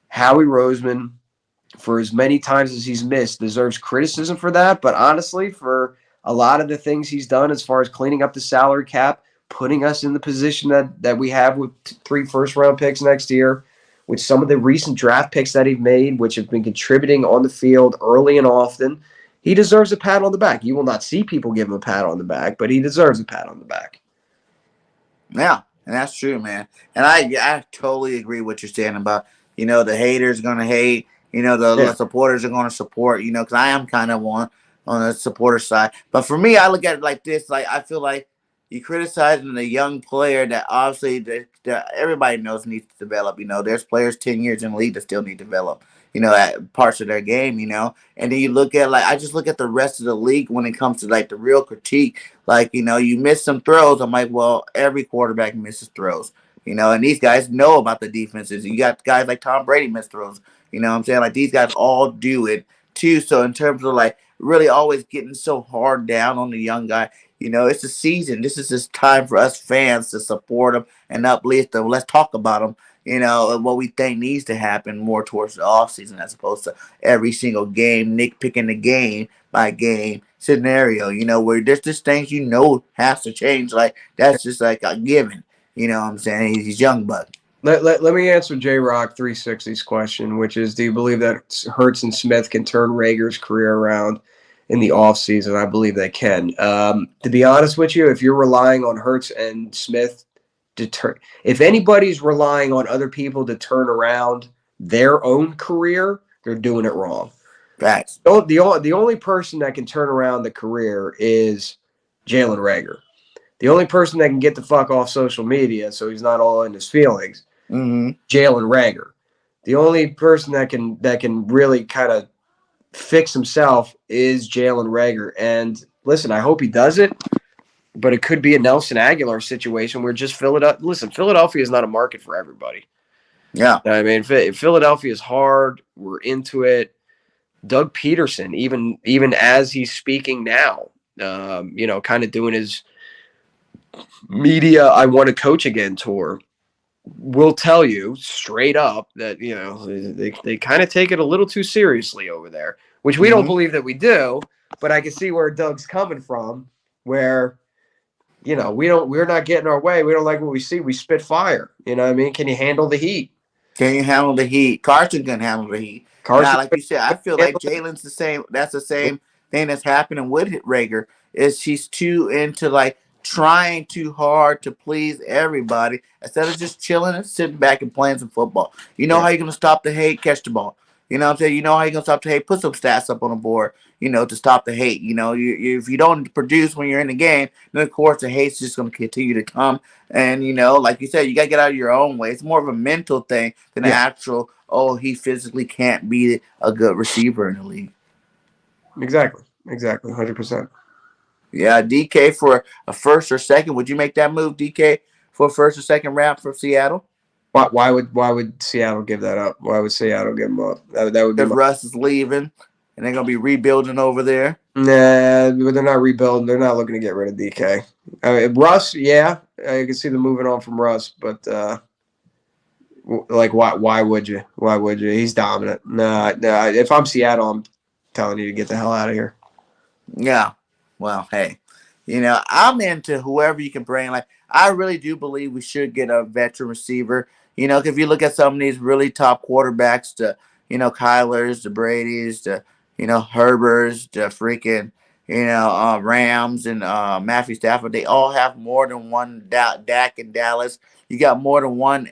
Howie Roseman, for as many times as he's missed, deserves criticism for that. But honestly, for a lot of the things he's done as far as cleaning up the salary cap, putting us in the position that we have with 3 first-round picks next year, with some of the recent draft picks that he's made, which have been contributing on the field early and often, he deserves a pat on the back. You will not see people give him a pat on the back, but he deserves a pat on the back. Yeah, and that's true, man. And I totally agree with what you're saying about, the haters are going to hate, the supporters are going to support, because I am kind of one. on the supporter side. But for me, I look at it like this: like I feel like you criticizing a young player that obviously that everybody knows needs to develop. You know, there's players 10 years in the league that still need to develop. You know, at parts of their game. You know, and then you look at I just look at the rest of the league when it comes to like the real critique. Like, you know, you miss some throws. I'm like, well, every quarterback misses throws. You know, and these guys know about the defenses. You got guys like Tom Brady miss throws. You know what I'm saying? Like these guys all do it too. So in terms of like really always getting so hard down on the young guy, you know, it's a season. This is just time for us fans to support them and uplift them. Let's talk about them, you know, and what we think needs to happen more towards the offseason as opposed to every single game, nitpicking the game by game scenario, you know, where there's just things you know has to change. Like that's just like a given. You know what I'm saying? He's young buck. Let me answer J Rock 360's question, which is, do you believe that Hurts and Smith can turn Rager's career around in the offseason? I believe they can. To be honest with you, if you're relying on Hurts and Smith if anybody's relying on other people to turn around their own career, they're doing it wrong. Facts. The only person that can turn around the career is Jalen Rager. The only person that can get the fuck off social media so he's not all in his feelings, Jalen Rager. The only person that can really kind of fix himself is Jalen Rager. And listen, I hope he does it, but it could be a Nelson Aguilar situation where just Philadelphia. Listen, Philadelphia is not a market for everybody. Yeah, I mean, Philadelphia is hard. We're into it. Doug Peterson, even as he's speaking now, you know, kind of doing his media I want to coach again tour, will tell you straight up that, you know, they kind of take it a little too seriously over there, which we don't believe that we do, but I can see where Doug's coming from, where, you know, we're not getting our way. We don't like what we see. We spit fire. You know what I mean? Can you handle the heat? Can you handle the heat? Carson can handle the heat. Now, like you said, I feel like Jalen's the same. That's the same thing that's happening with Rager. Is she's too into like trying too hard to please everybody instead of just chilling and sitting back and playing some football. You know how you're gonna stop the hate? Catch the ball. You know what I'm saying? You know how you're gonna stop the hate? Put some stats up on the board. You know, to stop the hate. You know, if you don't produce when you're in the game, then of course the hate's just gonna continue to come. And you know, like you said, you gotta get out of your own way. It's more of a mental thing than an actual. Oh, he physically can't be a good receiver in the league. Exactly, 100%. Yeah, DK for a first or second. Would you make that move, DK, for a first or second round for Seattle? Why would Seattle give that up? Why would Seattle give him up? That would be because Russ is leaving and they're gonna be rebuilding over there. Nah, but they're not rebuilding. They're not looking to get rid of DK. I mean, Russ, yeah, I can see them moving on from Russ, but like, why would you? Why would you? He's dominant. Nah. If I'm Seattle, I'm telling you to get the hell out of here. Yeah. Well, hey, you know, I'm into whoever you can bring. Like, I really do believe we should get a veteran receiver. You know, if you look at some of these really top quarterbacks, the, you know, Kylers, the Bradys, the, you know, Herbers, the freaking, you know, Rams and Matthew Stafford, they all have more than one Dak in Dallas. You got more than one,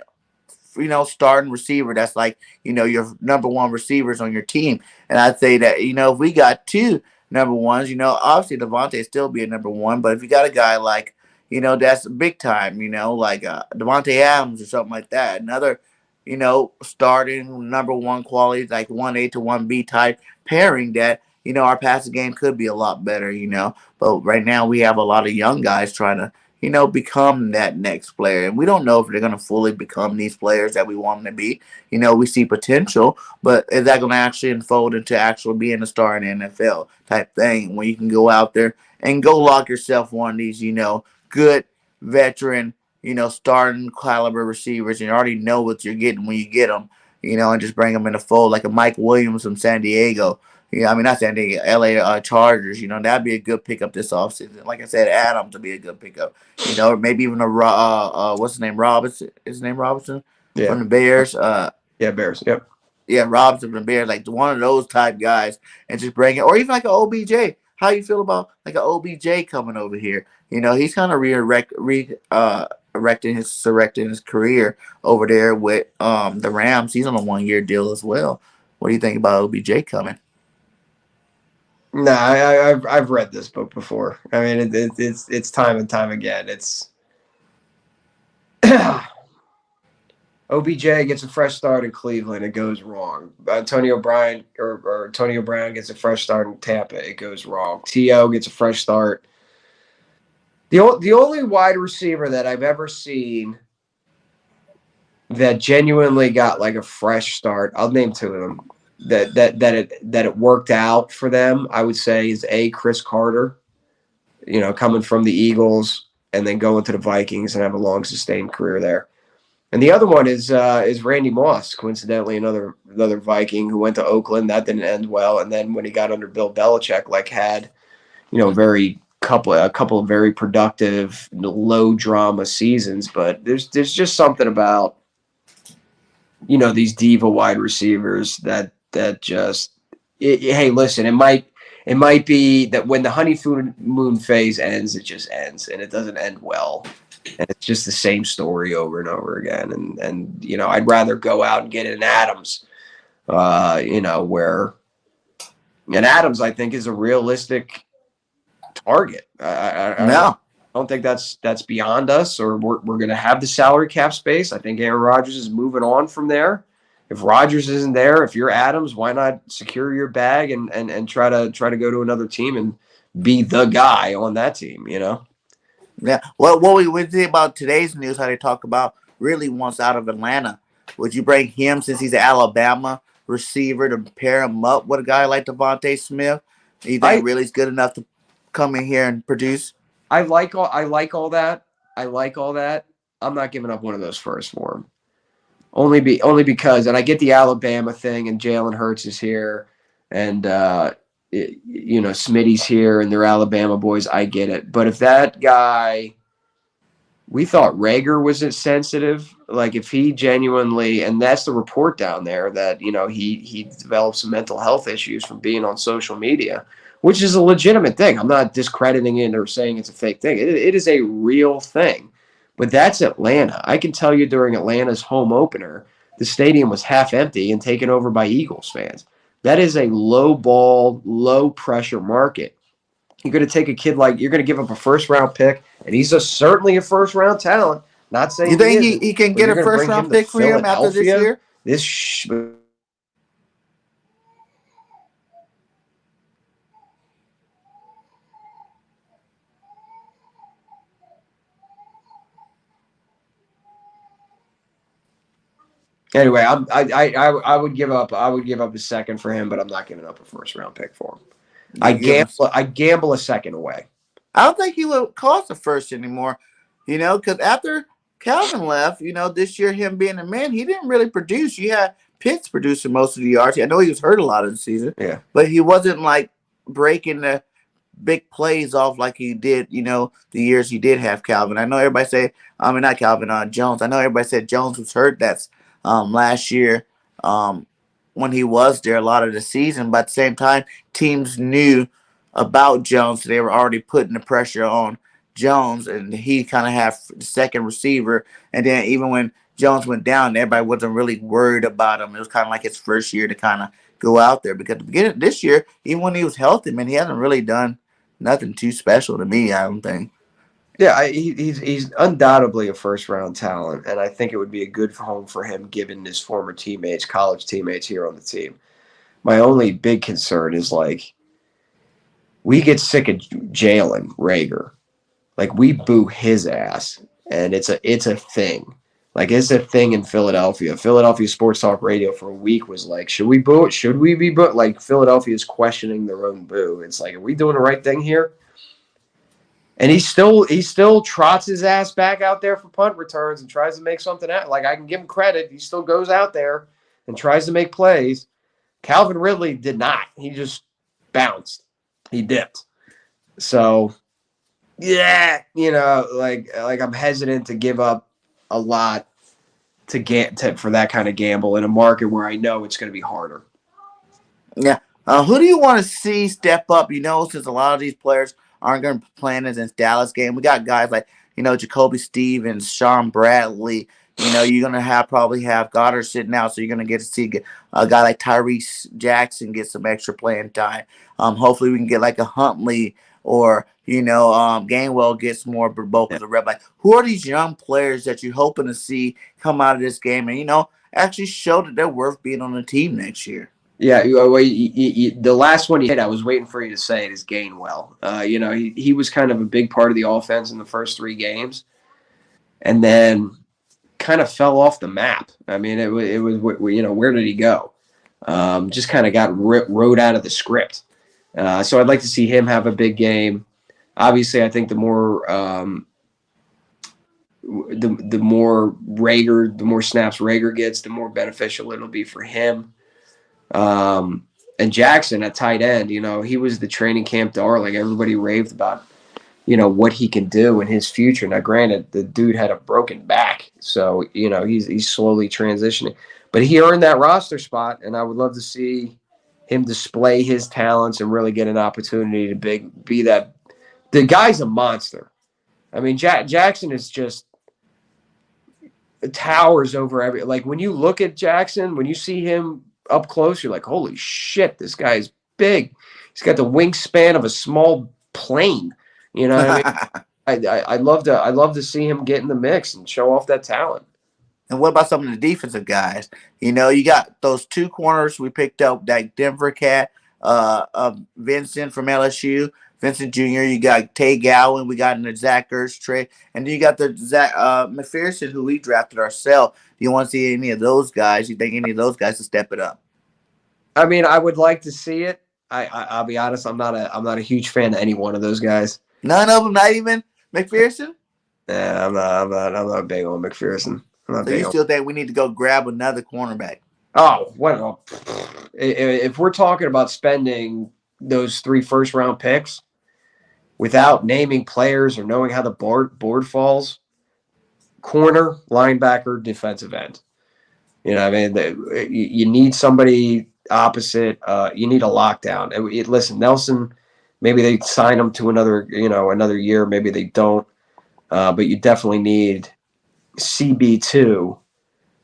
you know, starting receiver that's like, you know, your number one receivers on your team. And I'd say that, you know, if we got two number ones, you know, obviously Devontae still be a number one, but if you got a guy like, you know, that's big time, you know, like Devontae Adams or something like that, another, you know, starting number one quality, like 1A to 1B type pairing that, you know, our passing game could be a lot better, you know, but right now we have a lot of young guys trying to, you know, become that next player. And we don't know if they're going to fully become these players that we want them to be. You know, we see potential, but is that going to actually unfold into actually being a star in the NFL type thing where you can go out there and go lock yourself one of these, you know, good veteran, you know, starting caliber receivers and you already know what you're getting when you get them, you know, and just bring them in the fold like a Mike Williams from San Diego. Yeah, I mean, not San Diego, LA Chargers. You know, that'd be a good pickup this offseason. Like I said, Adams would be a good pickup. You know, or maybe even a what's his name, Robinson? His name Robinson from the Bears. Yeah, Bears. Yep. Yeah, Robinson from the Bears, like one of those type guys, and just bring it, or even like an OBJ. How you feel about like an OBJ coming over here? You know, he's kind of erecting his career over there with the Rams. He's on a 1-year deal as well. What do you think about OBJ coming? No, I've read this book before. I mean, it's time and time again. It's OBJ gets a fresh start in Cleveland, it goes wrong. Antonio Brown gets a fresh start in Tampa, it goes wrong. T.O. gets a fresh start. The only wide receiver that I've ever seen that genuinely got like a fresh start, I'll name two of them, that it worked out for them, I would say, is Chris Carter, coming from the Eagles and then going to the Vikings and have a long sustained career there. And the other one is Randy Moss, coincidentally, another Viking who went to Oakland. That didn't end well, and then when he got under Bill Belichick, had a couple of very productive, low drama seasons. But there's just something about these diva wide receivers that just hey, listen, it might be that when the honeymoon phase ends, it just ends, and it doesn't end well. And it's just the same story over and over again. And I'd rather go out and get an Adams, where an Adams, I think, is a realistic target. I don't think that's beyond us, or we're going to have the salary cap space. I think Aaron Rodgers is moving on from there. If Rodgers isn't there, if you're Adams, why not secure your bag and try to go to another team and be the guy on that team, Yeah. Well, what we would say about today's news, how they talk about really wants out of Atlanta. Would you bring him, since he's an Alabama receiver, to pair him up with a guy like Devontae Smith? Do you think really is good enough to come in here and produce? I like all that. I'm not giving up one of those first for him. Only because, and I get the Alabama thing, and Jalen Hurts is here, and Smitty's here, and they're Alabama boys. I get it, but if that guy, we thought Rager was insensitive. Like if he genuinely, and that's the report down there that he developed some mental health issues from being on social media, which is a legitimate thing. I'm not discrediting it or saying it's a fake thing. It is a real thing. But that's Atlanta. I can tell you during Atlanta's home opener, the stadium was half empty and taken over by Eagles fans. That is a low ball, low pressure market. You're going to take a kid you're going to give up a first round pick, and he's certainly a first round talent. Not saying you think he can get a first round pick for him after this year? Anyway, I would give up a second for him, but I'm not giving up a first round pick for him. I gamble a second away. I don't think he would cost a first anymore, because after Calvin left, this year him being a man, he didn't really produce. You had Pitts producing most of the yards. I know he was hurt a lot of the season, but he wasn't like breaking the big plays off like he did, the years he did have Calvin. I know everybody say, not Calvin, Jones. I know everybody said Jones was hurt. That's last year when he was there a lot of the season. But at the same time, teams knew about Jones. So they were already putting the pressure on Jones, and he kind of had the second receiver. And then even when Jones went down, everybody wasn't really worried about him. It was kind of like his first year to kind of go out there, because at the beginning of this year, even when he was healthy, man, he hasn't really done nothing too special to me, I don't think. Yeah, he's undoubtedly a first-round talent, and I think it would be a good home for him given his former teammates, college teammates here on the team. My only big concern is, we get sick of Jalen Rager. We boo his ass, and it's a thing. It's a thing in Philadelphia. Philadelphia Sports Talk Radio for a week was like, should we boo it? Should we be boo? Philadelphia is questioning their own boo. It's like, are we doing the right thing here? And he still trots his ass back out there for punt returns and tries to make something out. I can give him credit. He still goes out there and tries to make plays. Calvin Ridley did not. He just bounced. He dipped. So, yeah, I'm hesitant to give up a lot for that kind of gamble in a market where I know it's going to be harder. Yeah. Who do you want to see step up? Since a lot of these players aren't going to be playing in this Dallas game, we got guys like, Jacoby Stevens, Sean Bradley, You know, you're gonna probably have Goddard sitting out, so you're gonna get to see a guy like Tyrese Jackson get some extra playing time. Hopefully we can get like a Huntley or Gainwell gets more bulk of the rep. Like, who are these young players that you're hoping to see come out of this game and actually show that they're worth being on the team next year? Yeah, the last one you hit, I was waiting for you to say it, is Gainwell. He was kind of a big part of the offense in the first 3 games, and then kind of fell off the map. I mean, it was where did he go? Just kind of got wrote out of the script. So I'd like to see him have a big game. Obviously, I think the more the more snaps Rager gets, the more beneficial it'll be for him. And Jackson at tight end, he was the training camp darling. Everybody raved about, what he can do in his future. Now, granted, the dude had a broken back, so he's slowly transitioning, but he earned that roster spot, and I would love to see him display his talents and really get an opportunity to be that. The guy's a monster. I mean, Jackson is just towers over every. Like, when you look at Jackson, when you see him up close, you're like, holy shit, this guy's big. He's got the wingspan of a small plane. You know what I mean? I'd love to see him get in the mix and show off that talent. And what about some of the defensive guys? You got those 2 corners we picked up, that Denver cat, Vincent from LSU, Vincent Jr. You got Tay Gowan. We got in the Zach Ertz trade. And then you got the Zach McPherson, who we drafted ourselves. Do you want to see any of those guys? You think any of those guys to step it up? I mean, I would like to see it. I'll be honest. I'm not a huge fan of any one of those guys. None of them, not even McPherson? Yeah, I'm not big on McPherson. So you still think we need to go grab another cornerback? Oh, what? If we're talking about spending those 3 first-round picks without naming players or knowing how the board falls, corner, linebacker, defensive end. You know what I mean? You need somebody opposite. You need a lockdown. Listen, Nelson, maybe they sign him to another year. Maybe they don't. But you definitely need CB2,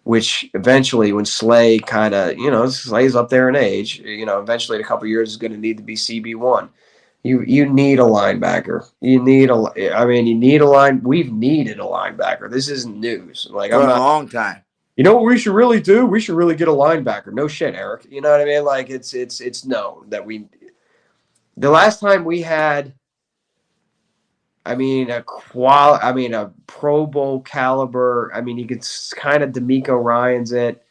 which eventually, when Slay kind of, Slay's up there in age, eventually in a couple of years is going to need to be CB1. You need a linebacker. You need a line. We've needed a linebacker. This isn't news. Like, for a long time. You know what we should really do? We should really get a linebacker. No shit, Eric. You know what I mean? Like, it's known that the last time we had, a Pro Bowl caliber. You could kind of D'Amico Ryans it.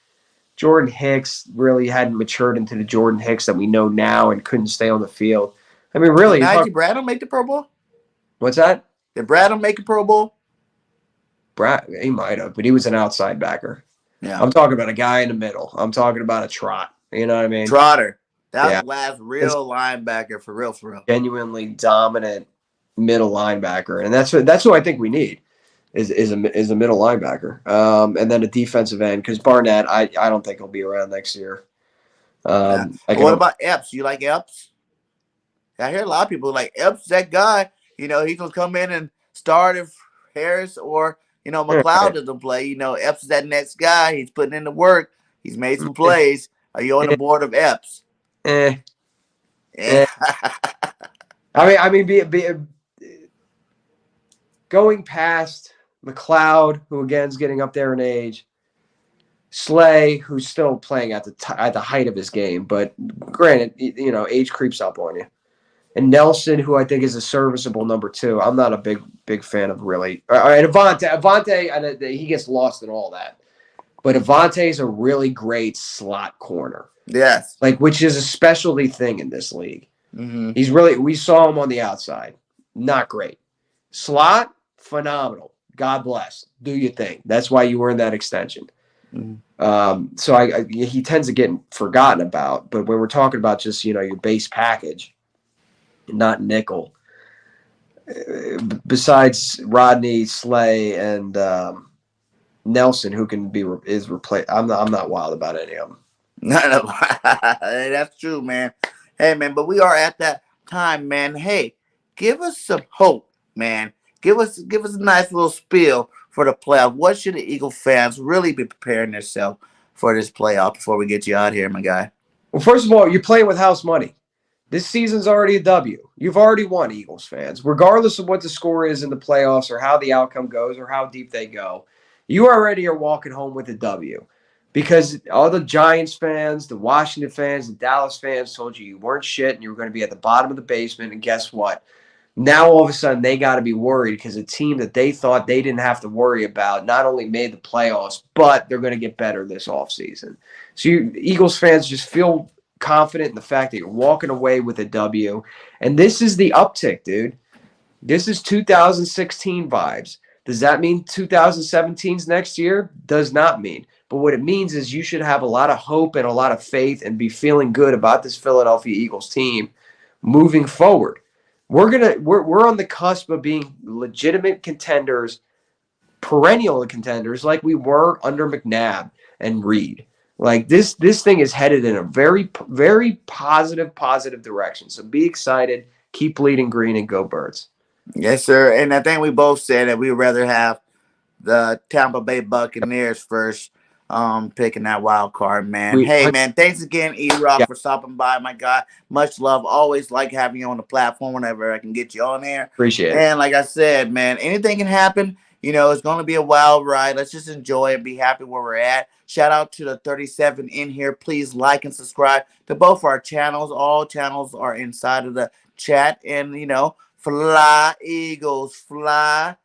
Jordan Hicks really hadn't matured into the Jordan Hicks that we know now and couldn't stay on the field. Really. Did Najee Bradham make the Pro Bowl? What's that? Did Bradham make a Pro Bowl? He might have, but he was an outside backer. Yeah. I'm talking about a guy in the middle. I'm talking about a trot. You know what I mean? Trotter. That was the last real linebacker for real. Genuinely dominant middle linebacker, and that's who I think we need is a middle linebacker, and then a defensive end, because Barnett, I don't think he'll be around next year. What about Epps? You like Epps? I hear a lot of people like Epps. That guy, he's gonna come in and start if Harris or McLeod doesn't play. Epps is that next guy. He's putting in the work. He's made some plays. Are you on the board of Epps? Yeah. Going past McLeod, who again is getting up there in age, Slay, who's still playing at the height of his game, but granted, age creeps up on you, and Nelson, who I think is a serviceable number 2. I'm not a big fan of really. And Avonte, he gets lost in all that, but Avonte is a really great slot corner. Yes, which is a specialty thing in this league. Mm-hmm. We saw him on the outside, not great. Slot, phenomenal. God bless. Do your thing. That's why you earned that extension. Mm-hmm. So he tends to get forgotten about. But when we're talking about just your base package, not nickel. Besides Rodney, Slay, and Nelson, who can is replaced, I'm not wild about any of them. No, that's true, man. Hey, man, but we are at that time, man. Hey, give us some hope, man. Give us a nice little spiel for the playoff? What should the Eagle fans really be preparing themselves for this playoff before we get you out here, my guy? Well, first of all, you're playing with house money. This season's already a W. You've already won, Eagles fans. Regardless of what the score is in the playoffs or how the outcome goes or how deep they go, you already are walking home with a W. Because all the Giants fans, the Washington fans, the Dallas fans told you weren't shit and you were going to be at the bottom of the basement. And guess what? Now all of a sudden they got to be worried because a team that they thought they didn't have to worry about not only made the playoffs, but they're going to get better this offseason. So you Eagles fans just feel confident in the fact that you're walking away with a W. And this is the uptick, dude. This is 2016 vibes. Does that mean 2017's next year? Does not mean. But what it means is you should have a lot of hope and a lot of faith and be feeling good about this Philadelphia Eagles team moving forward. We're on the cusp of being legitimate contenders, perennial contenders, like we were under McNabb and Reed. Like this thing is headed in a very, very positive direction. So be excited, keep bleeding green, and go Birds. Yes, sir. And I think we both said that we'd rather have the Tampa Bay Buccaneers first, picking that wild card, man. Hey, man, thanks again, E-Rock, for stopping by, my guy. Much love. Always like having you on the platform whenever I can get you on here. Appreciate it. And like I said, man, anything can happen. You know, it's going to be a wild ride. Let's just enjoy and be happy where we're at. Shout out to the 37 in here. Please like and subscribe to both our channels. All channels are inside of the chat. And, you know, fly, Eagles, fly.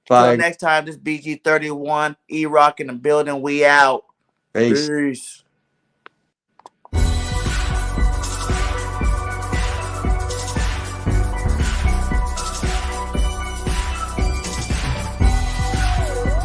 Till next time, this BG31, E-Rock in the building. We out. Peace. Peace.